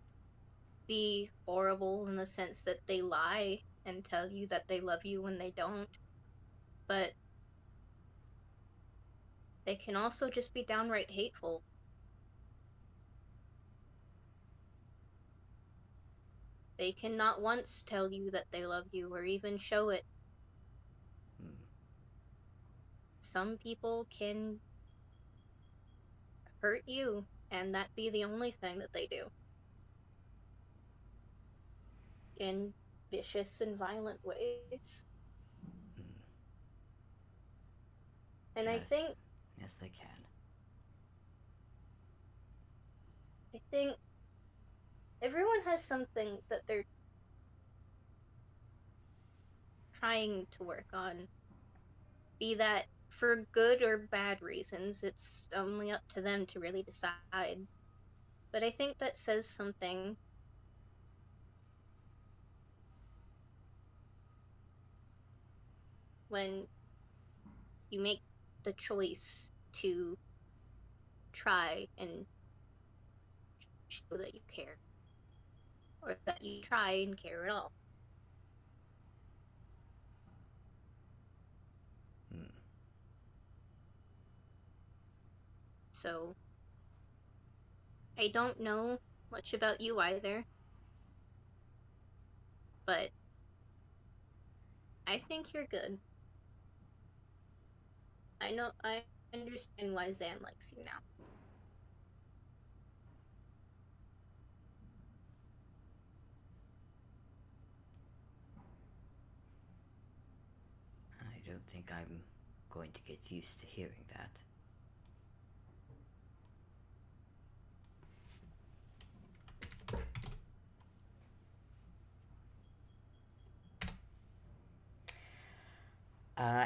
be horrible in the sense that they lie and tell you that they love you when they don't, but they can also just be downright hateful. They can not once tell you that they love you or even show it. Hmm. Some people can hurt you, and that be the only thing that they do in vicious and violent ways. Hmm. And Yes. Yes, they can. I think everyone has something that they're trying to work on, be that for good or bad reasons. It's only up to them to really decide. But I think that says something when you make the choice to try and show that you care, or that you try and care at all. Hmm. So I don't know much about you either, but I think you're good. I understand why Zan likes you now. I don't think I'm going to get used to hearing that.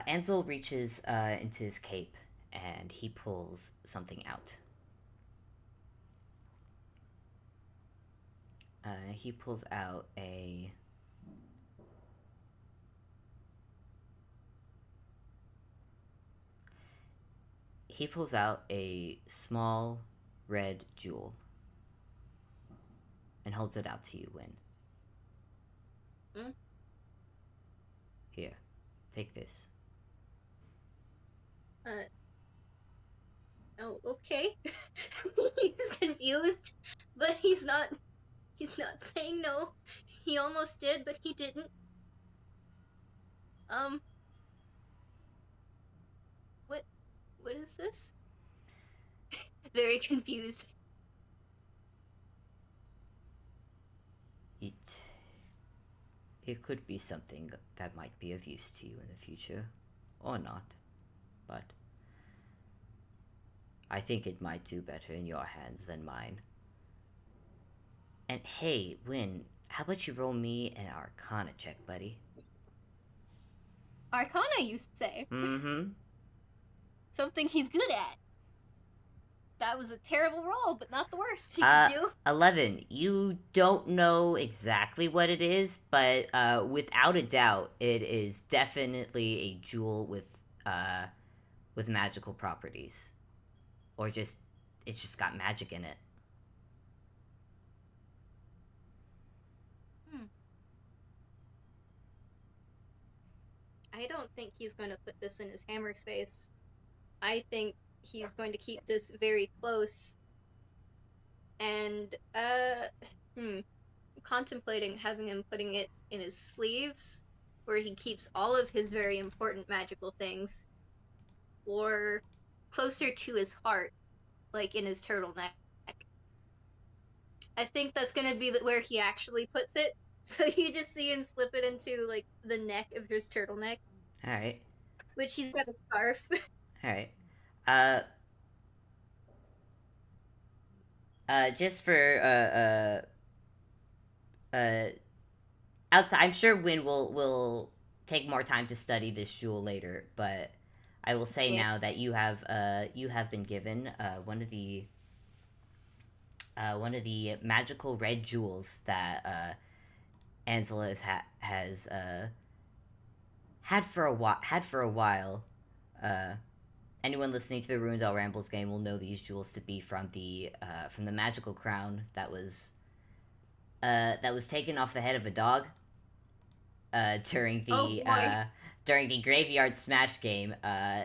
Ansel reaches into his cape and he pulls something out. He pulls out a. He pulls out a small red jewel and holds it out to you, Win. Mm? Here, take this. Uh, oh, okay. He's confused, but he's not saying no. He almost did, but he didn't. Um, what what is this? Very confused. It. It could be something that might be of use to you in the future, or not. But I think it might do better in your hands than mine. And hey, Winn, how about you roll me an Arcana check, buddy? Arcana, you say? Mm-hmm. Something he's good at. That was a terrible roll, but not the worst he could do. 11. You don't know exactly what it is, but without a doubt, it is definitely a jewel with magical properties, or just it's just got magic in it. Hmm. I don't think he's going to put this in his hammer space. I think he's going to keep this very close and hmm, contemplating having him putting it in his sleeves where he keeps all of his very important magical things or closer to his heart like in his turtleneck. I think that's going to be where he actually puts it. So you just see him slip it into like the neck of his turtleneck, All right, which he's got a scarf. all right. Uh, just for uh, outside, I'm sure Win will take more time to study this jewel later, but I will say Yeah. now that you have been given one of the magical red jewels that Ansel has had for a while. Uh, Anyone listening to the Ruined All Rambles game will know these jewels to be from the magical crown that was taken off the head of a dog during Oh boy. during the Graveyard Smash game.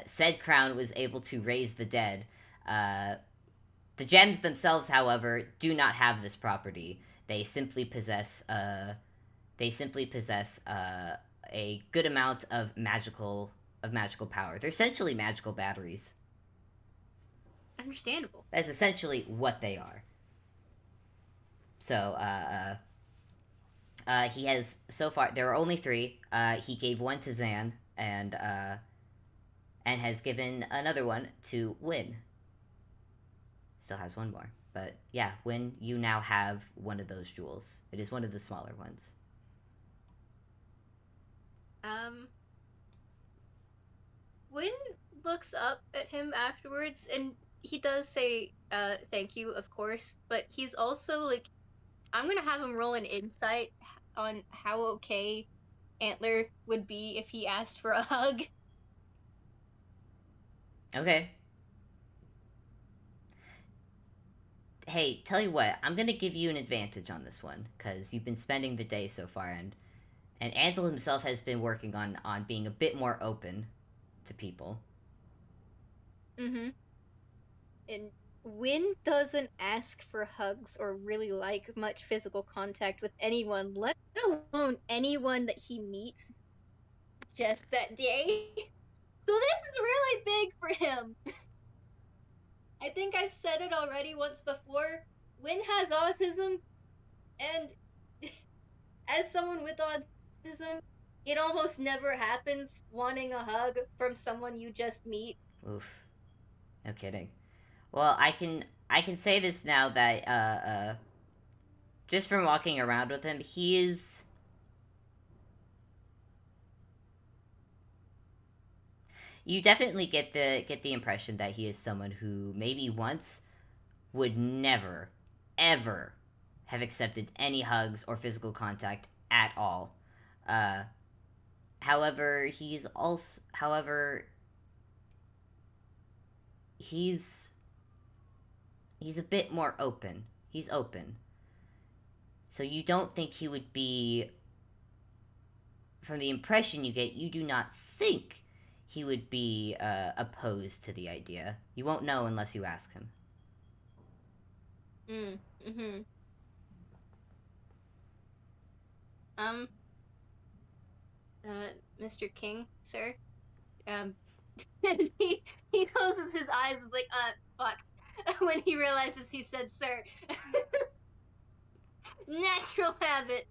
Said crown was able to raise the dead. Uh, the gems themselves, however, do not have this property. They simply possess a good amount of magical power. They're essentially magical batteries. Understandable. That's essentially what they are. So he has so far. There are only three. He gave one to Zan, and has given another one to Win. Still has one more, but yeah, Win, you now have one of those jewels. It is one of the smaller ones. Um, Wynn looks up at him afterwards, and he does say, thank you, of course, but he's also like, I'm gonna have him roll an insight on how okay Antler would be if he asked for a hug. Okay. Hey, tell you what, I'm gonna give you an advantage on this one because you've been spending the day so far, and Ansel himself has been working on being a bit more open to people. Mm-hmm. And Wynn doesn't ask for hugs or really like much physical contact with anyone, let alone anyone that he meets just that day. So this is really big for him. I think I've said it already once before. Wynn has autism, and as someone with autism, it almost never happens wanting a hug from someone you just meet. Oof, no kidding. Well, I can say this now that just from walking around with him, he is. You definitely get the impression that he is someone who maybe once would never, ever have accepted any hugs or physical contact at all. Uh, however, he's he's a bit more open. He's open. So you don't think he would be, from the impression you get, you do not think he would be opposed to the idea. You won't know unless you ask him. Mm-hmm. Um, uh, Mr. King, sir. Um, and he closes his eyes and like, fuck, when he realizes he said sir. Natural habit.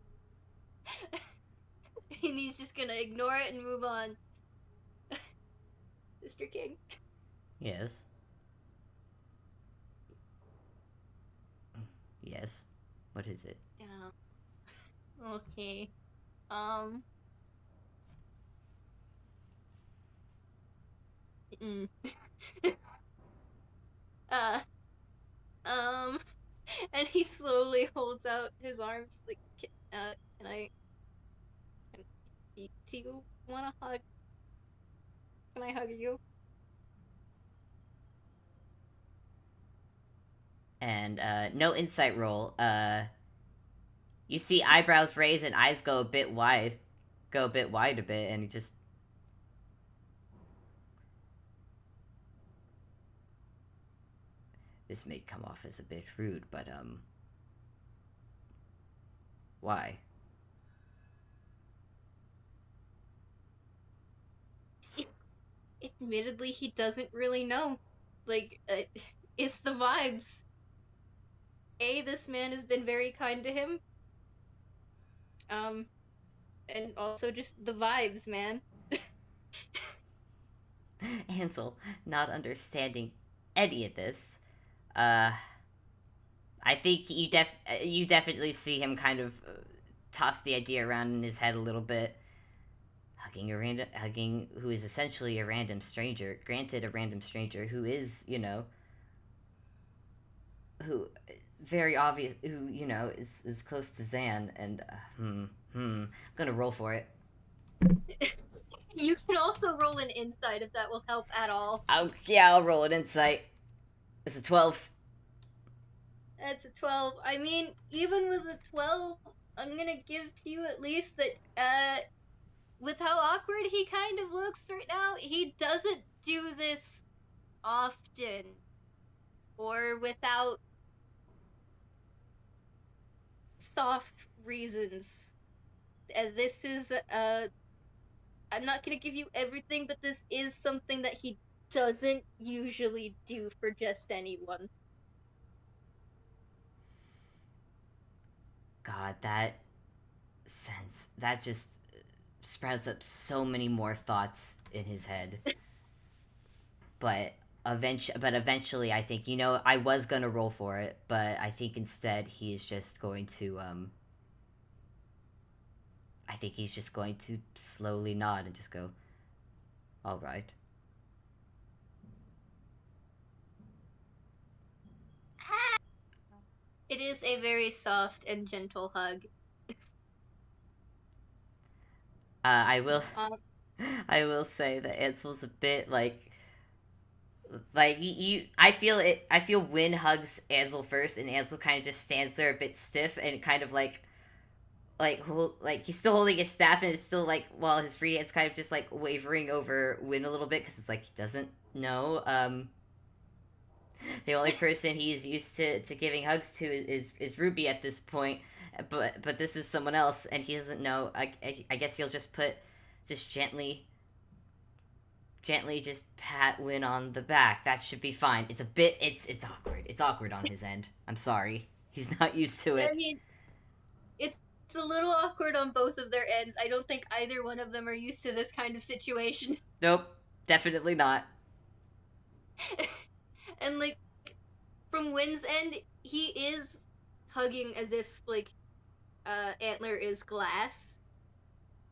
And he's just gonna ignore it and move on. Mr. King. Yes. guess. What is it? Yeah. Okay. Um. Mm. uh. Um. And he slowly holds out his arms like, can I? Can, do you want a hug? Can I hug you? And no insight roll. You see eyebrows raise and eyes go a bit wide a bit, and he just this may come off as a bit rude, but why? Admittedly, he doesn't really know. Like, it's the vibes. This man has been very kind to him. Um, and also just the vibes, man. Ansel, not understanding any of this, uh, I think you definitely see him kind of toss the idea around in his head a little bit. Hugging who is essentially a random stranger. Granted, a random stranger who is, who very obvious, who is close to Zan, and I'm gonna roll for it. You can also roll an insight if that will help at all. I'll roll an insight. It's a 12. That's a 12. I mean, even with a 12, I'm gonna give to you at least that, with how awkward he kind of looks right now, he doesn't do this often or without soft reasons. This is, I'm not gonna give you everything, but this is something that he doesn't usually do for just anyone. God, that just sprouts up so many more thoughts in his head. But eventually, I think I was gonna roll for it, but I think instead he is just going to I think he's just going to slowly nod and just go, "All right." It is a very soft and gentle hug. I will Um, I will say that Ansel's a bit like I feel it. I feel Winn hugs Ansel first, and Ansel kind of just stands there a bit stiff and kind of like he's still holding his staff, and it's still like while his free hand's kind of just like wavering over Winn a little bit because it's like he doesn't know. The only person he's used to giving hugs to is Ruby at this point, but this is someone else, and he doesn't know. I guess he'll just gently just pat Win on the back. That should be fine. It's awkward. It's awkward on his end. I'm sorry. He's not used to I it. mean, it's a little awkward on both of their ends. I don't think either one of them are used to this kind of situation. Nope, definitely not. And like from Wynn's end, he is hugging as if like Antler is glass.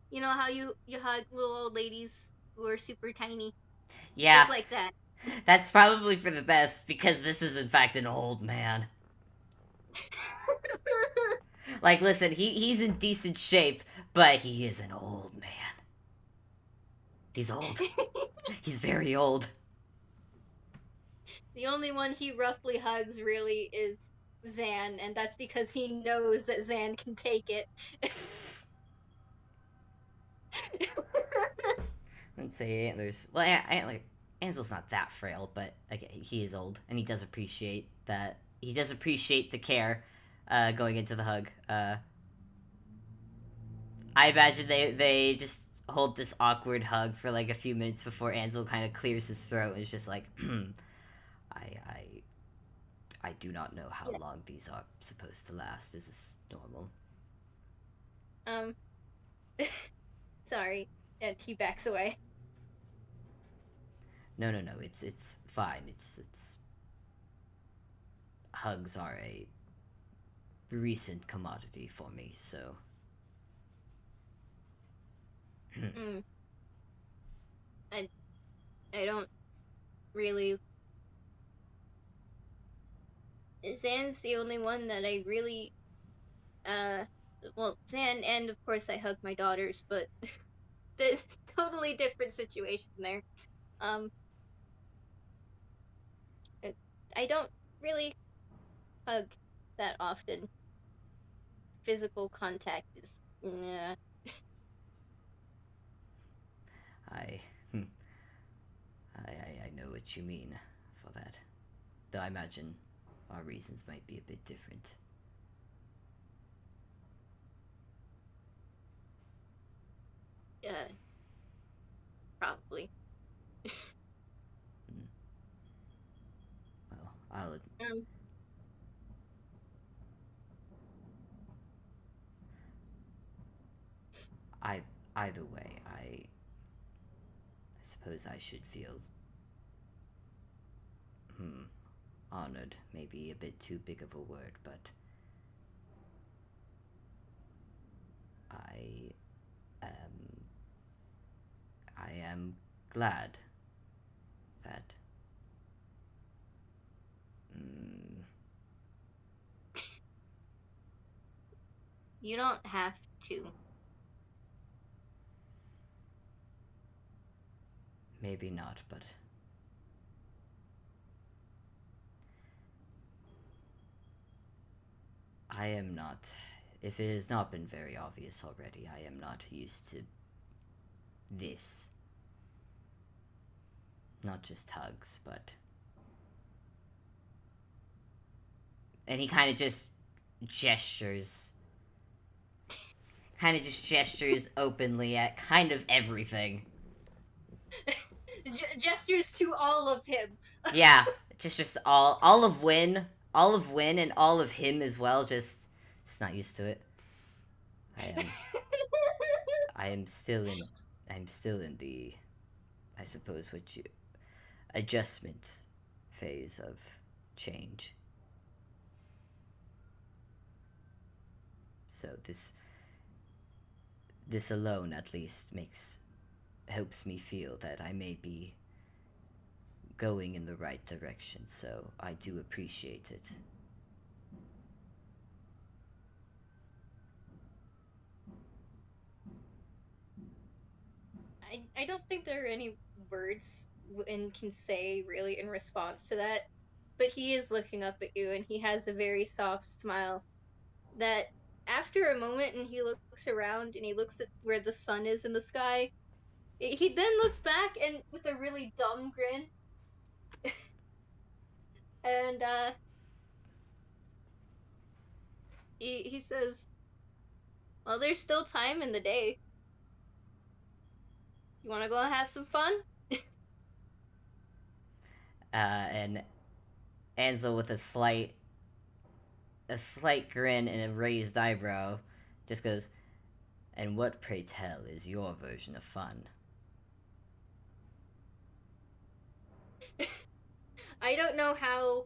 You know how you hug little old ladies who are super tiny? Yeah, It's like that. that's probably for the best because this is in fact an old man. Like, listen, he's in decent shape, but he is an old man. He's old. He's very old. The only one he roughly hugs really is Zan, and that's because he knows that Zan can take it. I wouldn't say Antlers. Well, Ansel's not that frail, but okay, he is old, and he does appreciate that. He does appreciate the care going into the hug. I imagine they just hold this awkward hug for like a few minutes before Ansel kind of clears his throat and is just like, I, I, I do not know how Yeah. long these are supposed to last. Is this normal? Um, sorry, and he backs away. No, no, no. It's fine. It's hugs are a recent commodity for me, so. Mm, I I don't really. Zan's the only one that I really uh. Well, Zan, and of course I hug my daughters, but the totally different situation there. Um, it- I don't really hug that often. Physical contact is, nah. I, I know what you mean for that. Though I imagine our reasons might be a bit different. uh, probably. Hmm. Well, I'll. Um, I. Either way, I suppose I should feel. Hmm. Honored. Maybe a bit too big of a word, but I am. I am glad that. Mm, you don't have to. maybe not, but I am not. If it has not been very obvious already, I am not used to this. Not just hugs, but. And he kind of just gestures. Kind of just gestures openly at kind of everything. Gestures to all of him. Yeah, just all of Winn, and all of him as well. Just not used to it. I am I am still in I'm still in the, I suppose, what you, adjustment phase of change. So this alone at least makes helps me feel that I may be going in the right direction. So I do appreciate it. I don't think there are any words Win can say really in response to that, but he is looking up at you and he has a very soft smile that after a moment and he looks around and he looks at where the sun is in the sky, he then looks back and with a really dumb grin and he says, "Well, there's still time in the day. You want to go have some fun?" And Ansel with a slight grin and a raised eyebrow just goes, "And what, pray tell, is your version of fun?" I don't know how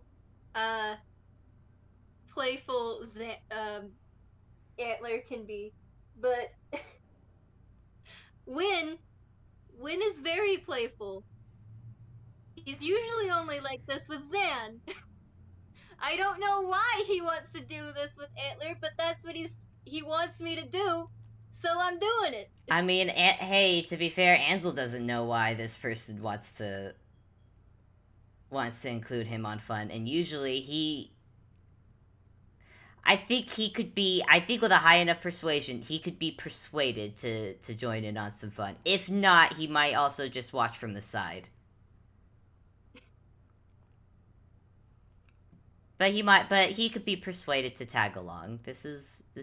uh playful Antler can be, but Win Win is very playful. He's usually only like this with Zan. I don't know why he wants to do this with Antler, but that's what he wants me to do, so I'm doing it. I mean, hey, to be fair, Ansel doesn't know why this person wants to include him on fun, and usually I think he could be. I think with a high enough persuasion, he could be persuaded to join in on some fun. If not, he might also just watch from the side. But he could be persuaded to tag along. This is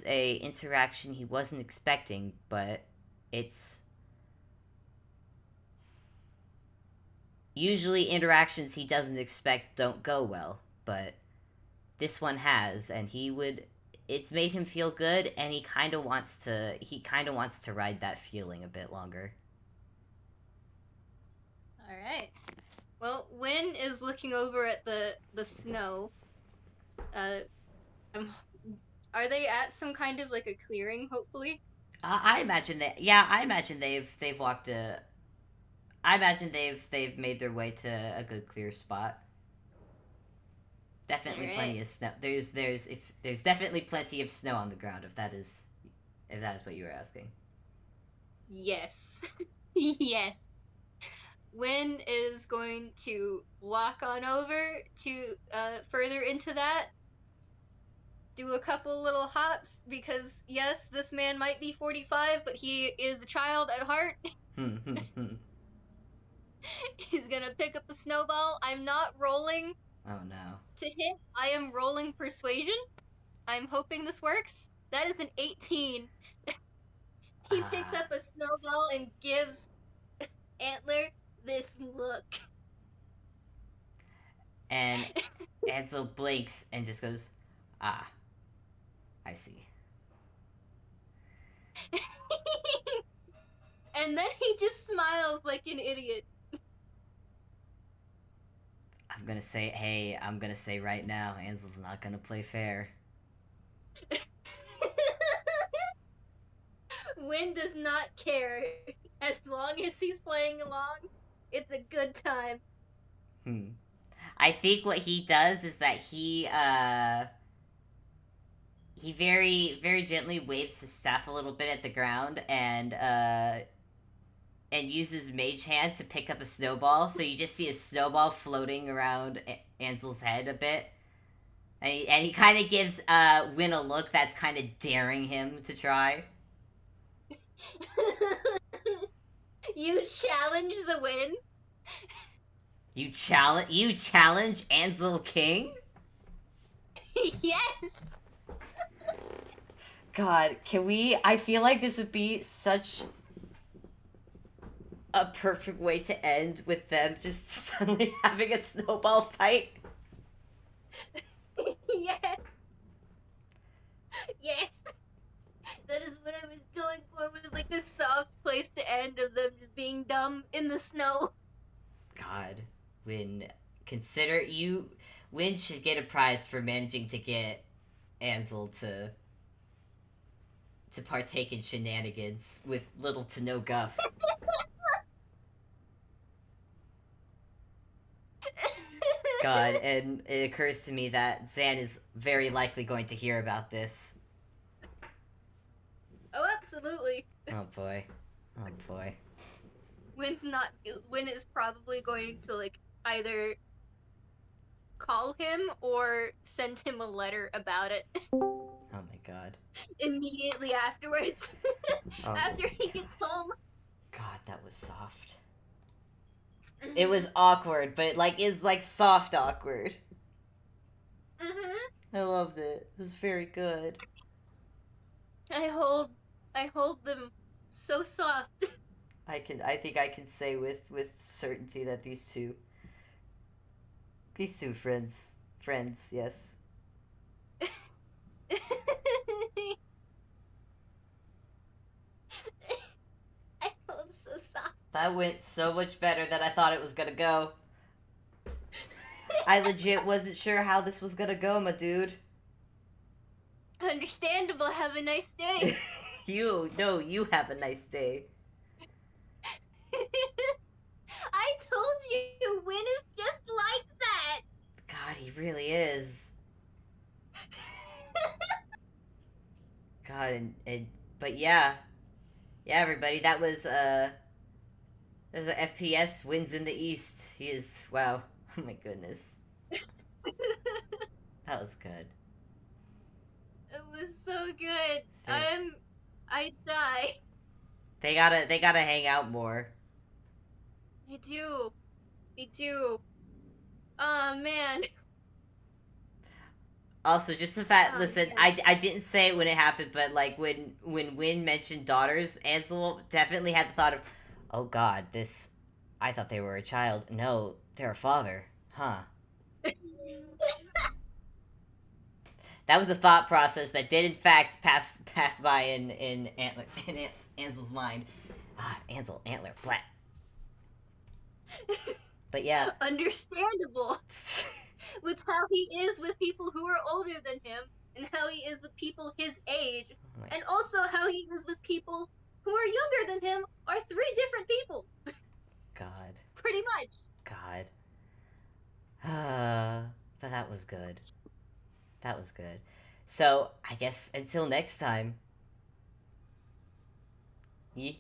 a interaction he wasn't expecting, but it's usually interactions he doesn't expect don't go well, but this one has, and he would. It's made him feel good, and he kind of wants to. He kind of wants to ride that feeling a bit longer. All right. Well, Win Winn is looking over at the snow. Uh, um, are they at some kind of like a clearing? Hopefully. I imagine that. Yeah, I imagine they've walked a. I imagine they've made their way to a good clear spot. All Definitely right. plenty of snow. There's definitely plenty of snow on the ground. If that is what you were asking. Yes. Yes. Winn is going to walk on over to further into that, do a couple little hops because yes, this man might be 45, but he is a child at heart. He's gonna pick up a snowball. I'm not rolling Oh no. to hit. I am rolling persuasion. I'm hoping this works. That is an 18. He picks Ah. up a snowball and gives Antler this look. And Ansel blinks and just goes, "Ah, I see." And then he just smiles like an idiot. I'm gonna say right now, Ansel's not gonna play fair. Winn does not care. As long as he's playing along, it's a good time. Hmm. I think what he does is that he very gently waves his staff a little bit at the ground and uses Mage Hand to pick up a snowball. So you just see a snowball floating around Ansel's head a bit. And he kind of gives Win a look that's kind of daring him to try. You challenge the Winn? You challenge Ansel King? Yes! God, can we? I feel like this would be such a perfect way to end with them just suddenly having a snowball fight. Yes! Yes! That is what I was going for, was like a soft place to end of them just being dumb in the snow. God, Win, consider you. Win should get a prize for managing to get Ansel to partake in shenanigans with little to no guff. God, and it occurs to me that Zan is very likely going to hear about this. Oh, absolutely. Oh boy. Oh boy. Winn is probably going to like either call him or send him a letter about it Oh my god. immediately afterwards. Oh After he gets home. god, that was soft. It Mhm. was awkward, but it is like soft awkward. Mhm. I loved it. It was very good. I hold I hold them so soft. I think I can say with certainty that these two friends, yes. I hold so soft. That went so much better than I thought it was gonna go. I legit wasn't sure how this was gonna go, my dude. Understandable. Have a nice day. You have a nice day. I told you, Win is just like that. God, he really is. God, and but yeah, everybody, there's a FPS wins in the East. He is wow. Oh my goodness, that was good. It was so good. It's very, I die. they gotta hang out more. I do. I do. Oh man. Also, just the fact, Oh listen, man. I didn't say it when it happened, but like when Win mentioned daughters, Ansel definitely had the thought of, oh God, this. I thought they were a child. No, they're a father, huh? That was a thought process that did in fact pass by in Antler in Ansel's mind. Ah, Ansel, Antler, Plat. But yeah. Understandable with how he is with people who are older than him, and how he is with people his age, Oh my and also how he is with people who are younger than him are three different people, God. pretty much. God. But that was good. That was good. So, I guess until next time. Yeah.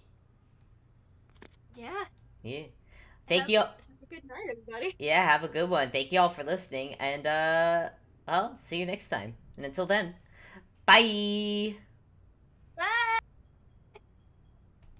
Yeah. Yeah. Thank you. Have a good night, everybody. Yeah, have a good one. Thank you all for listening, and I'll see you next time. And until then, bye.